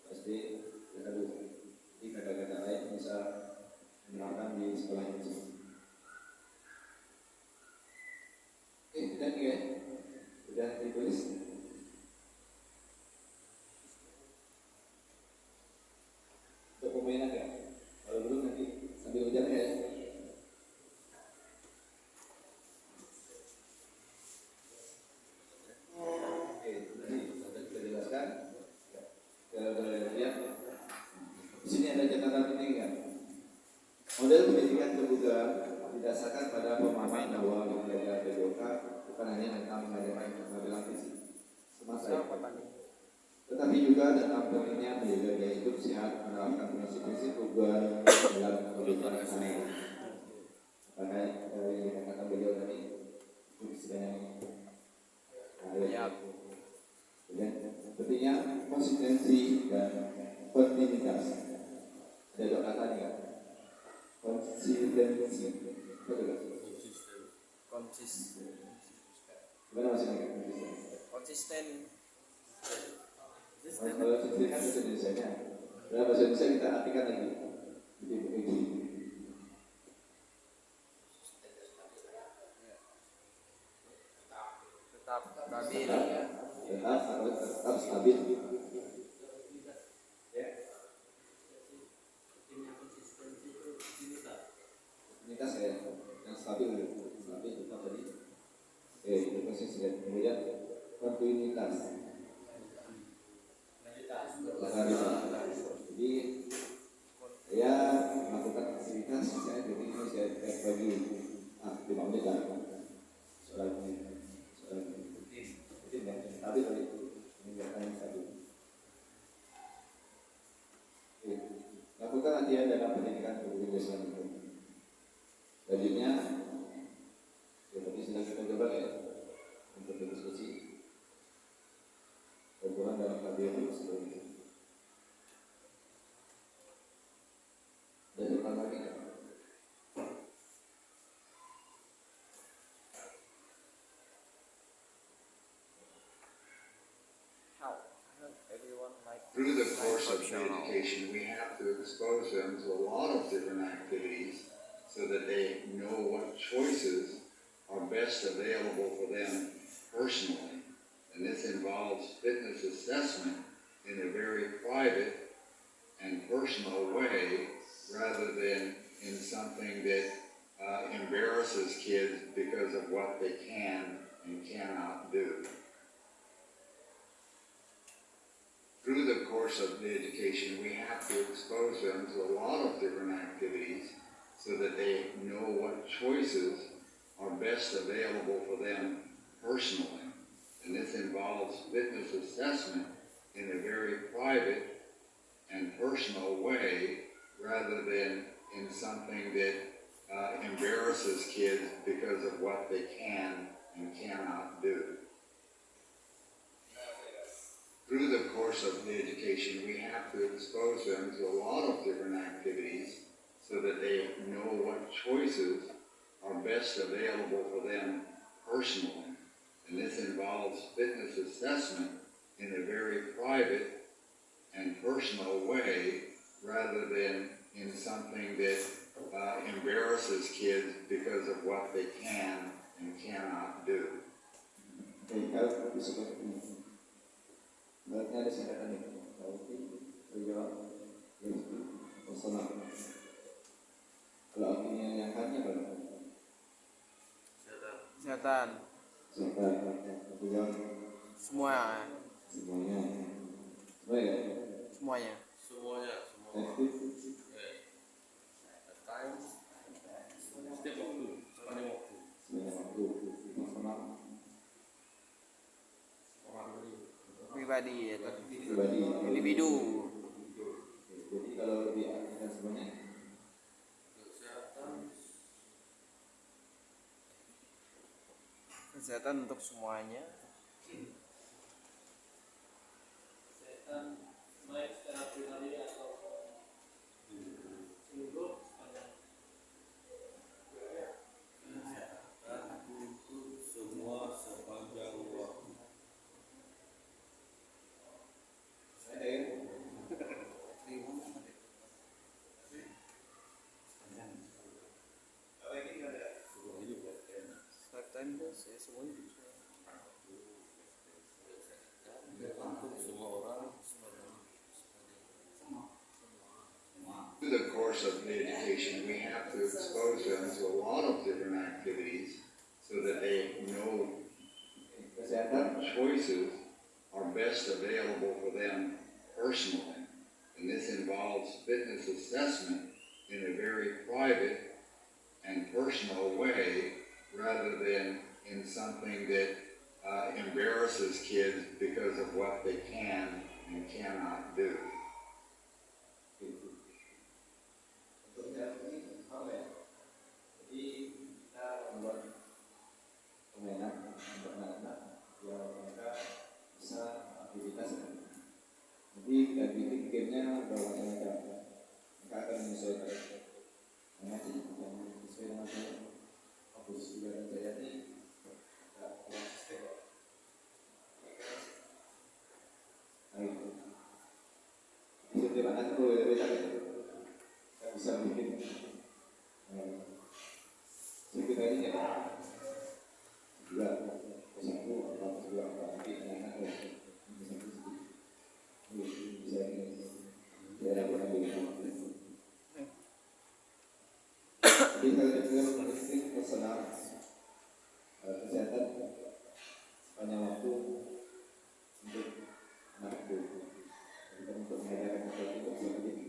SD, lalu di kata-kata lain bisa menerapkan di sekolah ini. Sudah ya, sudah ditulis. Untuk pemain agak, kalau belum nanti sambil ujian ya. Oke, tadi sudah kita jelaskan. Kalau boleh lihat, di sini ada catatan penting kan. Model pendidikan terbuka didasarkan pada pemahaman bahwa belajar PDOK bukan hanya tentang pengambilan fisik semasa itu, tetapi juga tentang pentingnya menjaga gaya hidup sehat, menerapkan prinsip-prinsip perubahan dalam kehidupan sehari-hari. Makanya yang dikatakan beliau tadi itu istilahnya dan pentingnya konsistensi dan kontinuitas. Ada dua kata nih kan, konsistensi. Gimana maksudnya Konsisten. Kalau konsisten kan bahasa Indonesia-nya. Dalam bahasa Indonesia kita artikan lagi. Jadi Tetap stabil. tetap stabil. Rutinitas ya, yang stabil tetap tadi. Itu konsisten. Kemudian kontinuitas. Jadi saya melakukan aktivitas misalnya jadi ini saya bagi 5 menit lah soal rutin yang stabil tadi meninggalkan yang stabil. Lakukan latihan dalam pendidikan guru Islam itu. Selanjutnya seperti sudah kita coba ya untuk berdiskusi hubungan dalam KBM seperti itu. Dan depan lagi kan? Through the course of education, we have to expose them to a lot of different activities so that they know what choices are best available for them personally. And this involves fitness assessment in a very private and personal way rather than in something that embarrasses kids because of what they can and cannot do. Through the course of the education, we have to expose them to a lot of different activities so that they know what choices are best available for them personally. And this involves fitness assessment in a very private and personal way rather than in something that embarrasses kids because of what they can and cannot do. Through the course of the education, we have to expose them to a lot of different activities so that they know what choices are best available for them personally. And this involves fitness assessment in a very private and personal way rather than in something that embarrasses kids because of what they can and cannot do. Baik, kalau seperti ini, berarti ada singkatan ini. Berarti terjawab personal. Kalau artinya yang hanya berapa? Kesehatan. Terjawab Semua. semuanya. Baik. Semuanya. Aktif. Setiap waktu, sepanjang waktu. Sebanyak waktu. Personal. Pribadi ya. Pribadi. Individu. Jadi kalau diartikan semuanya. Kesehatan untuk semuanya. Semua sepanjang waktu. Lifetime goals ya semuanya. Untuk semua orang. Through the course of the education, we have to expose them to a lot of different activities so that they know what choices are best available for them personally. And this involves fitness assessment in a very private and personal way rather than in something that embarrasses kids because of what they can and cannot do. Jadi kita membuat permainan untuk anak-anak biar mereka bisa aktivitas. Jadi kita bikin gamenya bermacam-macam. Mereka akan menyesuaikan. Mana sih yang sesuai dengan saya? Fokus juga dan saya ini tidak konsisten. Nah itu. Setiap anak itu beda-beda. Kita bisa bikin. Kita ini ya juga satu atau dua nanti anak bisa daerah kurang lebih. Jadi kalau kita mengikuti personal kesehatan sepanjang waktu untuk anak itu, untuk mengajarkan sesuatu seperti itu.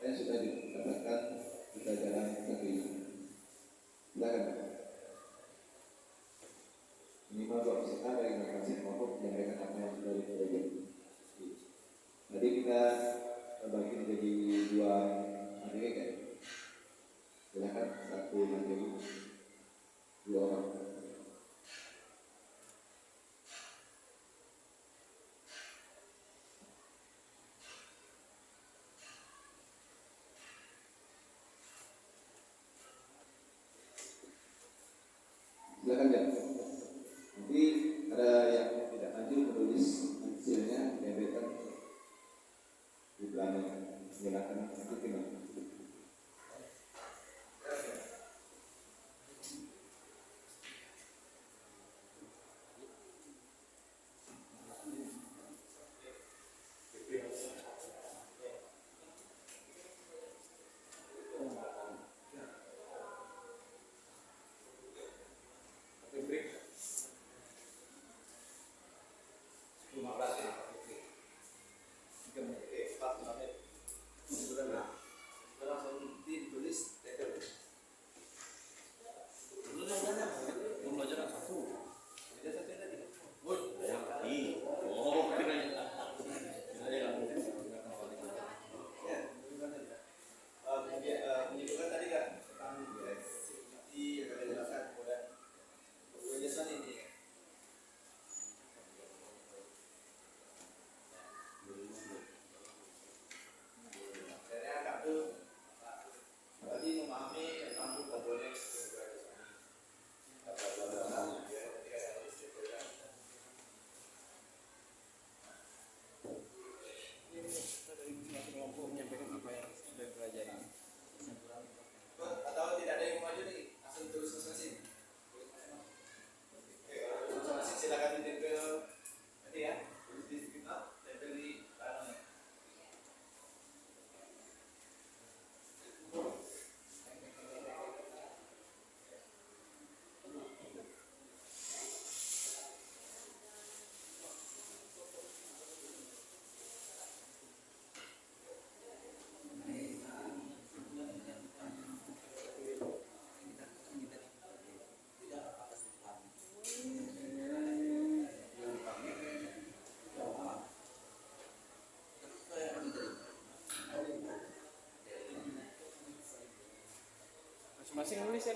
Saya sudah didapatkan pelajaran satu ini. Silakan. Minimal 2 peserta dari masing-masing kelompok menyampaikan apa yang sudah dipelajari. Tadi kita bagi menjadi 2 materi kan? Silakan 1 materi 2 orang. Silakan ya. Nanti ada yang tidak lanjut menulis hasilnya diambilkan di belakang. Silakan ikuti. Masih nulis ya?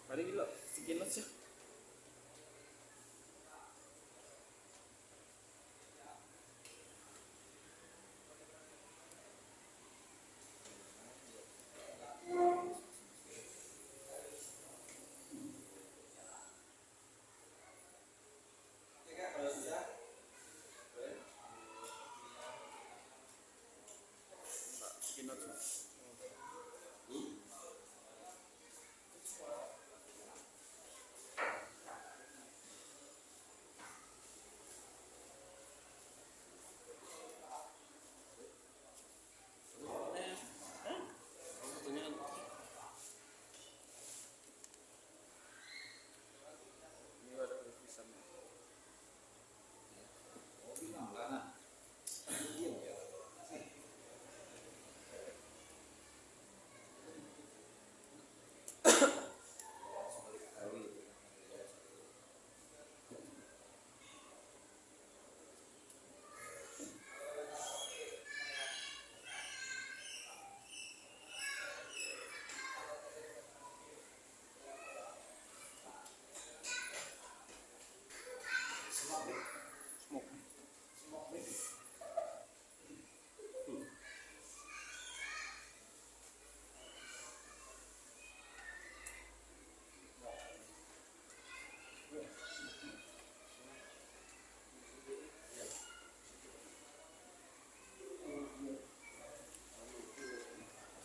Mari dulu, sekian aja. Oke Kak, kalau sudah boleh. Sekian aja. Ini ada tulisan.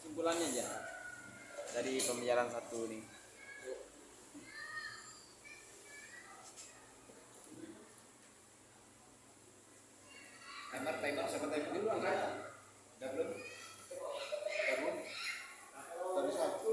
Kesimpulannya aja dari pembicaraan satu nih. Timer, siapa timer dulu angkat? Udah belum? Udah belum? Tadi satu.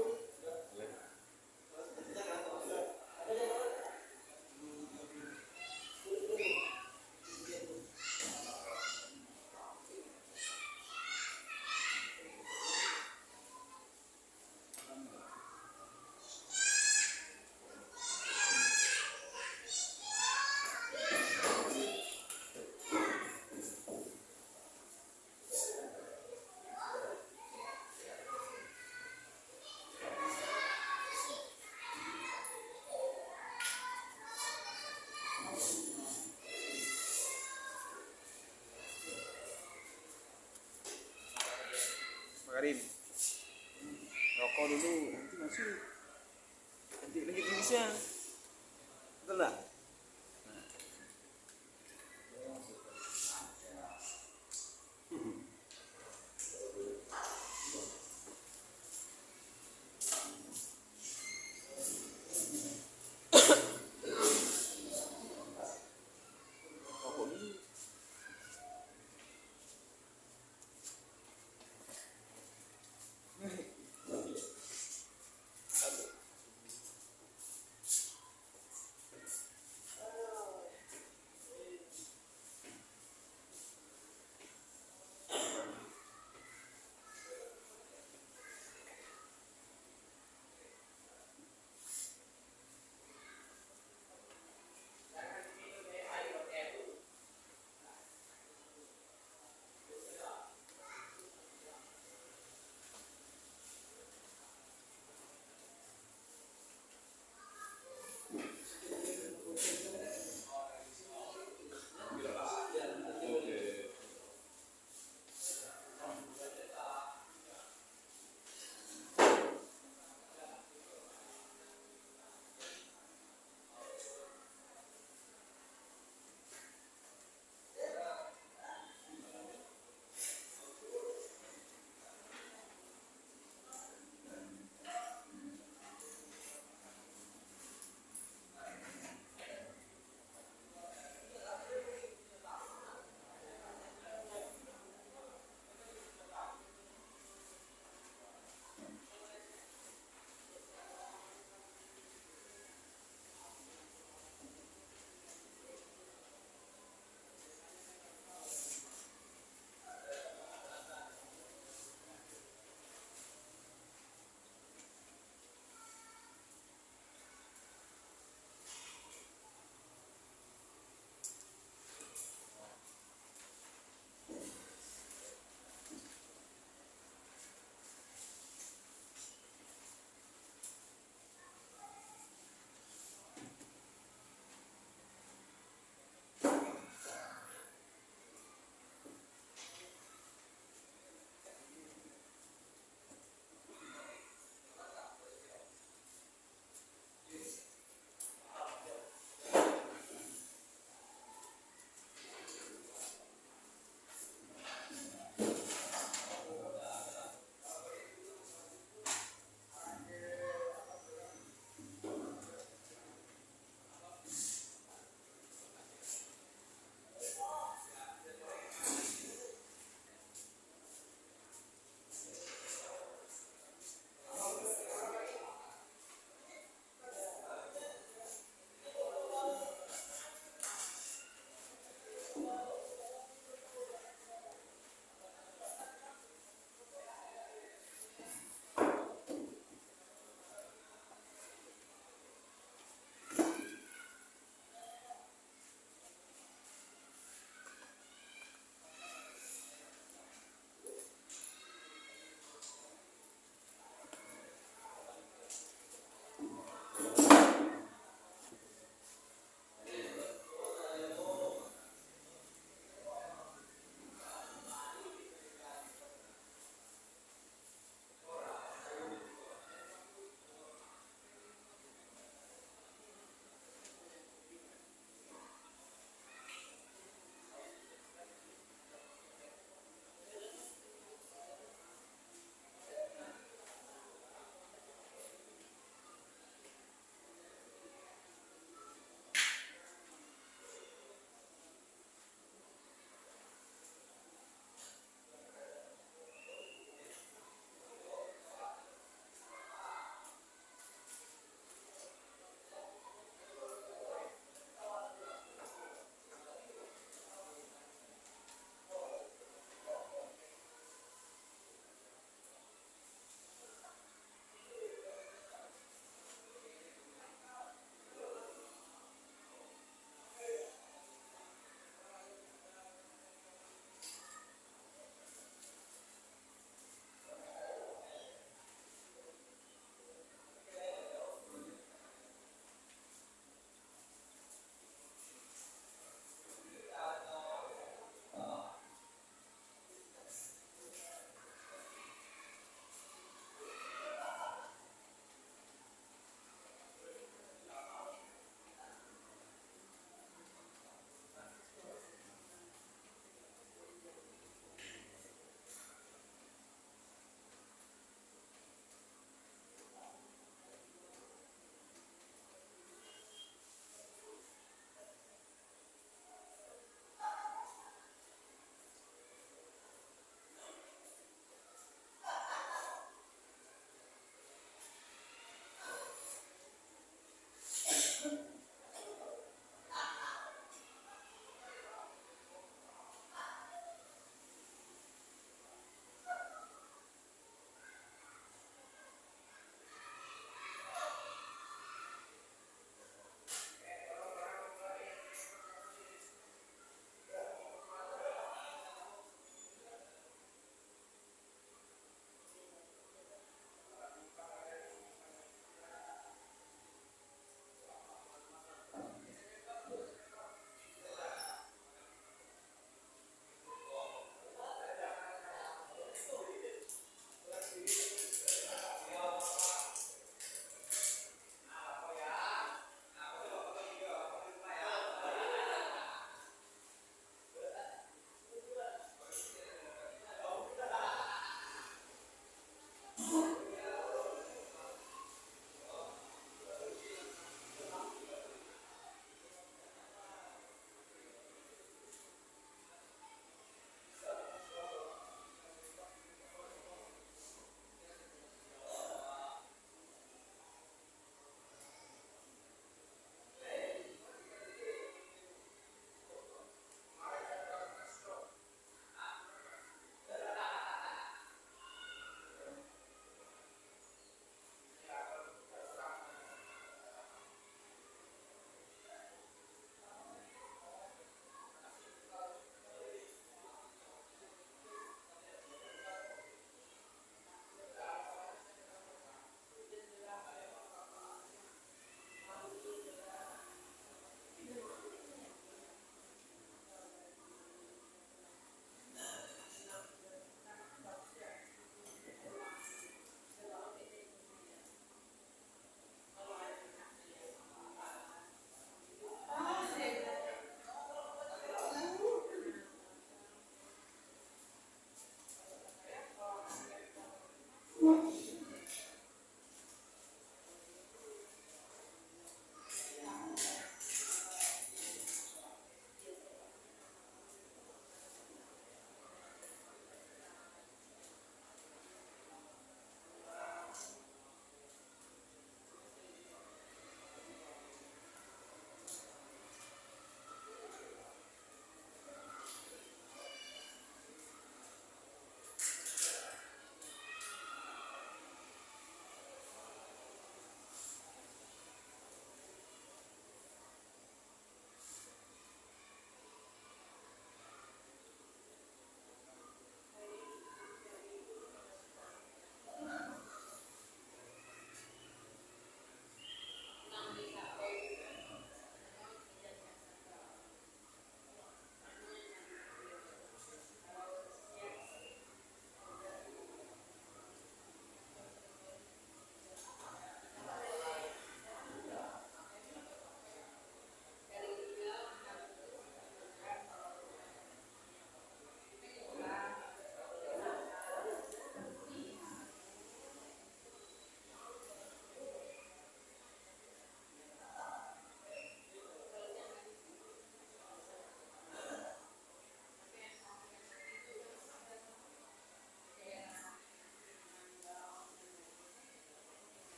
Karim, rokok dulu, nanti masuk. Nanti lagi tulisnya, betul nggak? Rokok dulu.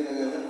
kakak.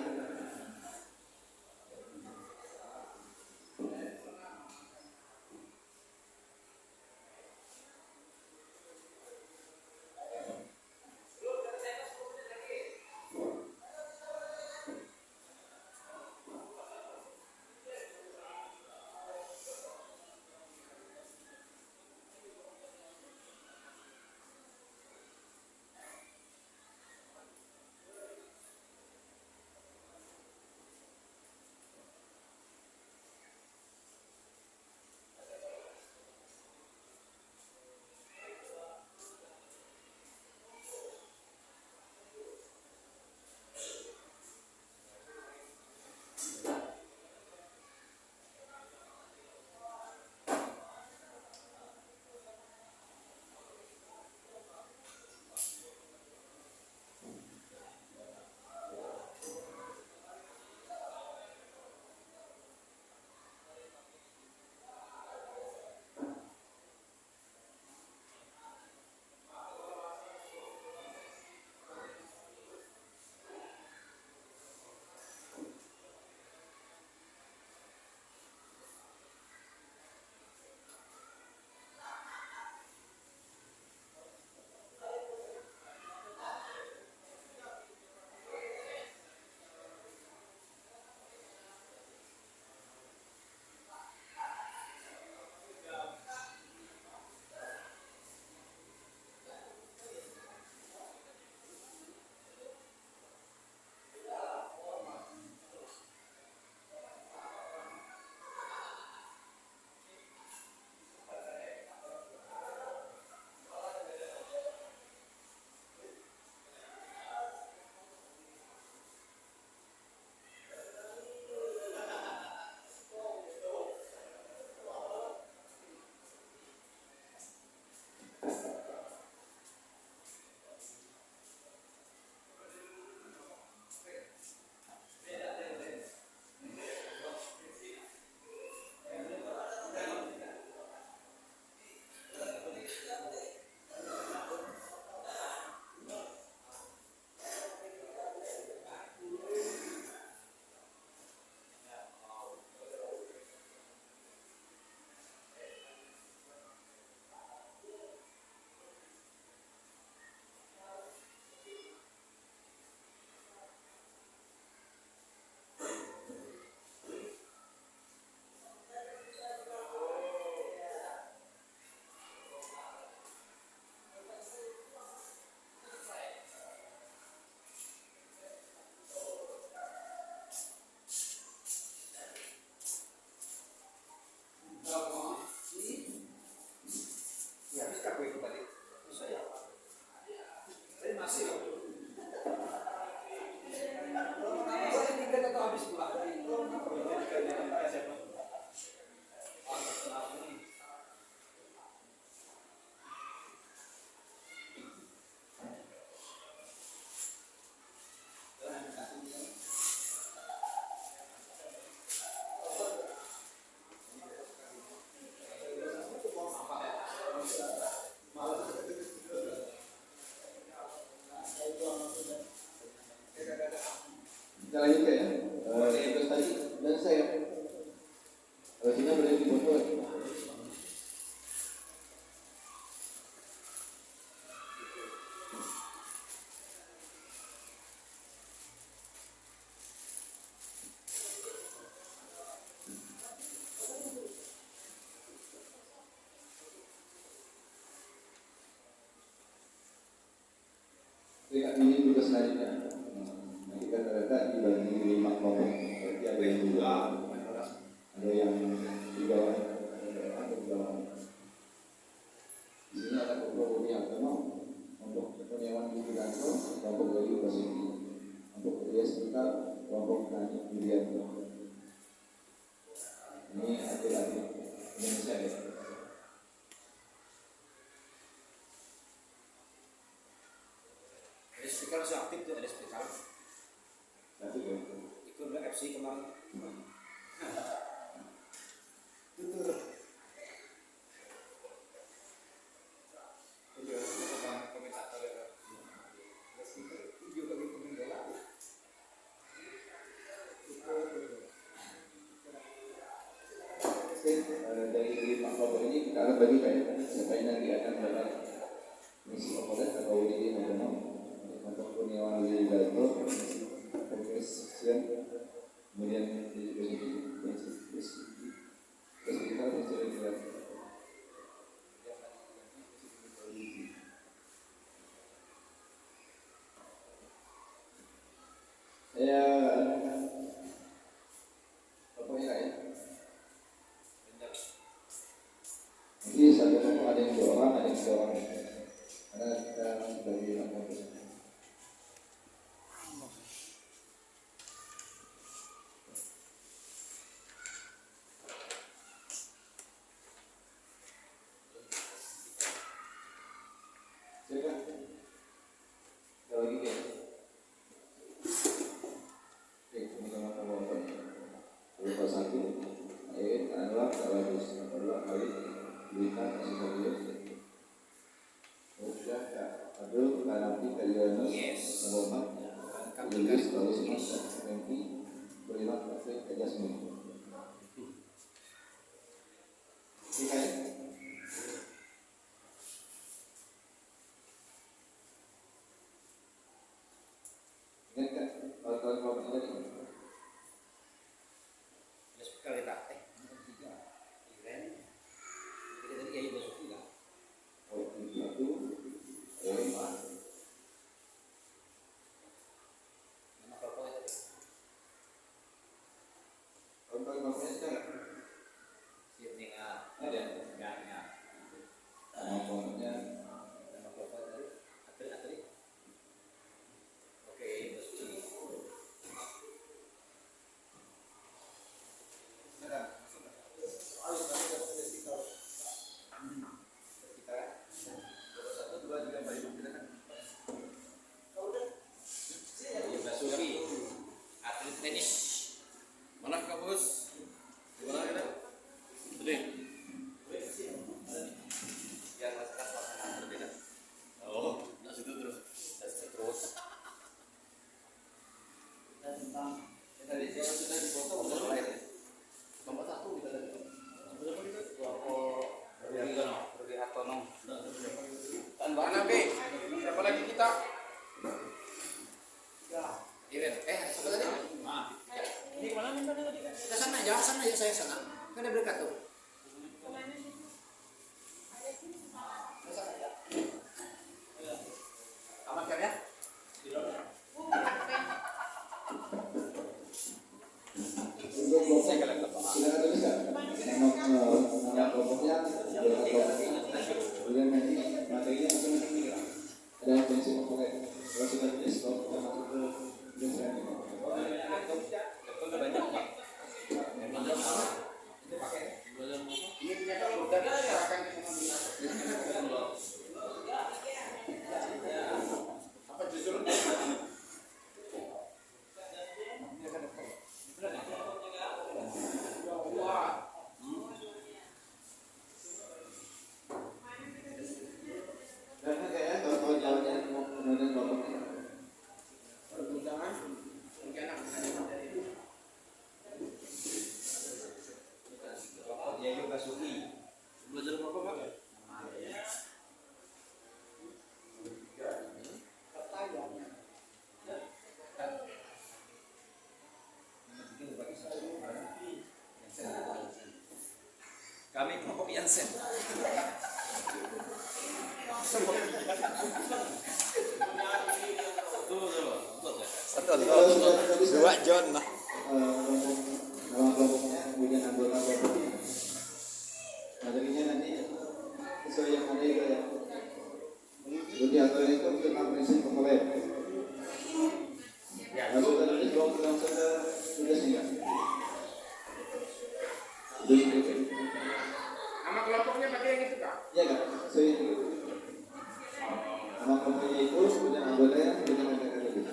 Kita lanjut ya. Terus tadi dan saya sini berada di bawah. Ini tugas selanjutnya. Nanti kita dibagi 5 kelompok. Berarti ada yang dua, ada yang di bawah, ada di bawah. Di sini ada kelompok yang pertama untuk Kurniawan Widianto, kelompok dari Basuki, untuk Rias Putra, kelompok Tani Widianto. Ini atlet-atlet Indonesia ya. Speaker masih aktif tuh, ada speaker. Satu ya. Ikut FC kemarin. dari Pak Bapak ini kita akan bagi kayak siapa yang nanti akan dapat misi opolet atau ini atau Kurniawan dari Dalto, Kemudian terus kita harus jelas. Ya, pokoknya ya. Jadi satu kelompok ada yang 2 orang, ada yang 3 orang. Karena kita bagi apa? Saya sana. Kan ada berkat tuh. Amankan ya. Silakan tulis kan? Nama kelompoknya, kemudian nanti materinya masing-masing ada prinsip pokoknya. Kalau sudah tulis, kalau kita masuk ke dosen. Kami kelompok Yansen. Dua John lah. Nama kelompoknya, kemudian anggota kelompoknya. Materinya nanti sesuai yang ada itu ya. Jadi aturan itu tentang prinsip pokoknya. Kalau sudah tulis, kalau sudah tulis enggak? Nama kelompoknya pakai yang itu kak? Iya kak, saya itu. Nama kelompoknya itu, kemudian anggotanya, kemudian ada kata gitu.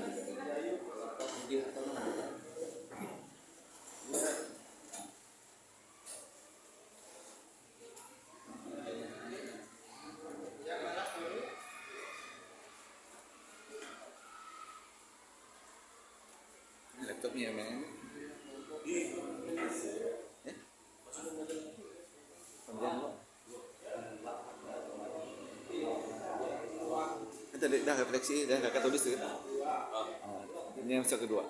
Laptopnya men. Itu dah refleksi, dah kakak tulis tuh. Ini yang kedua.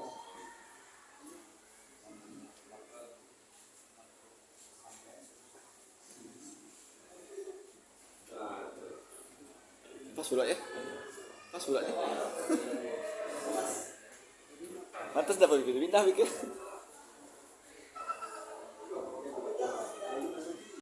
Pas pula ya. Pas pula ya. Mantas dapat bikin pindah bikin.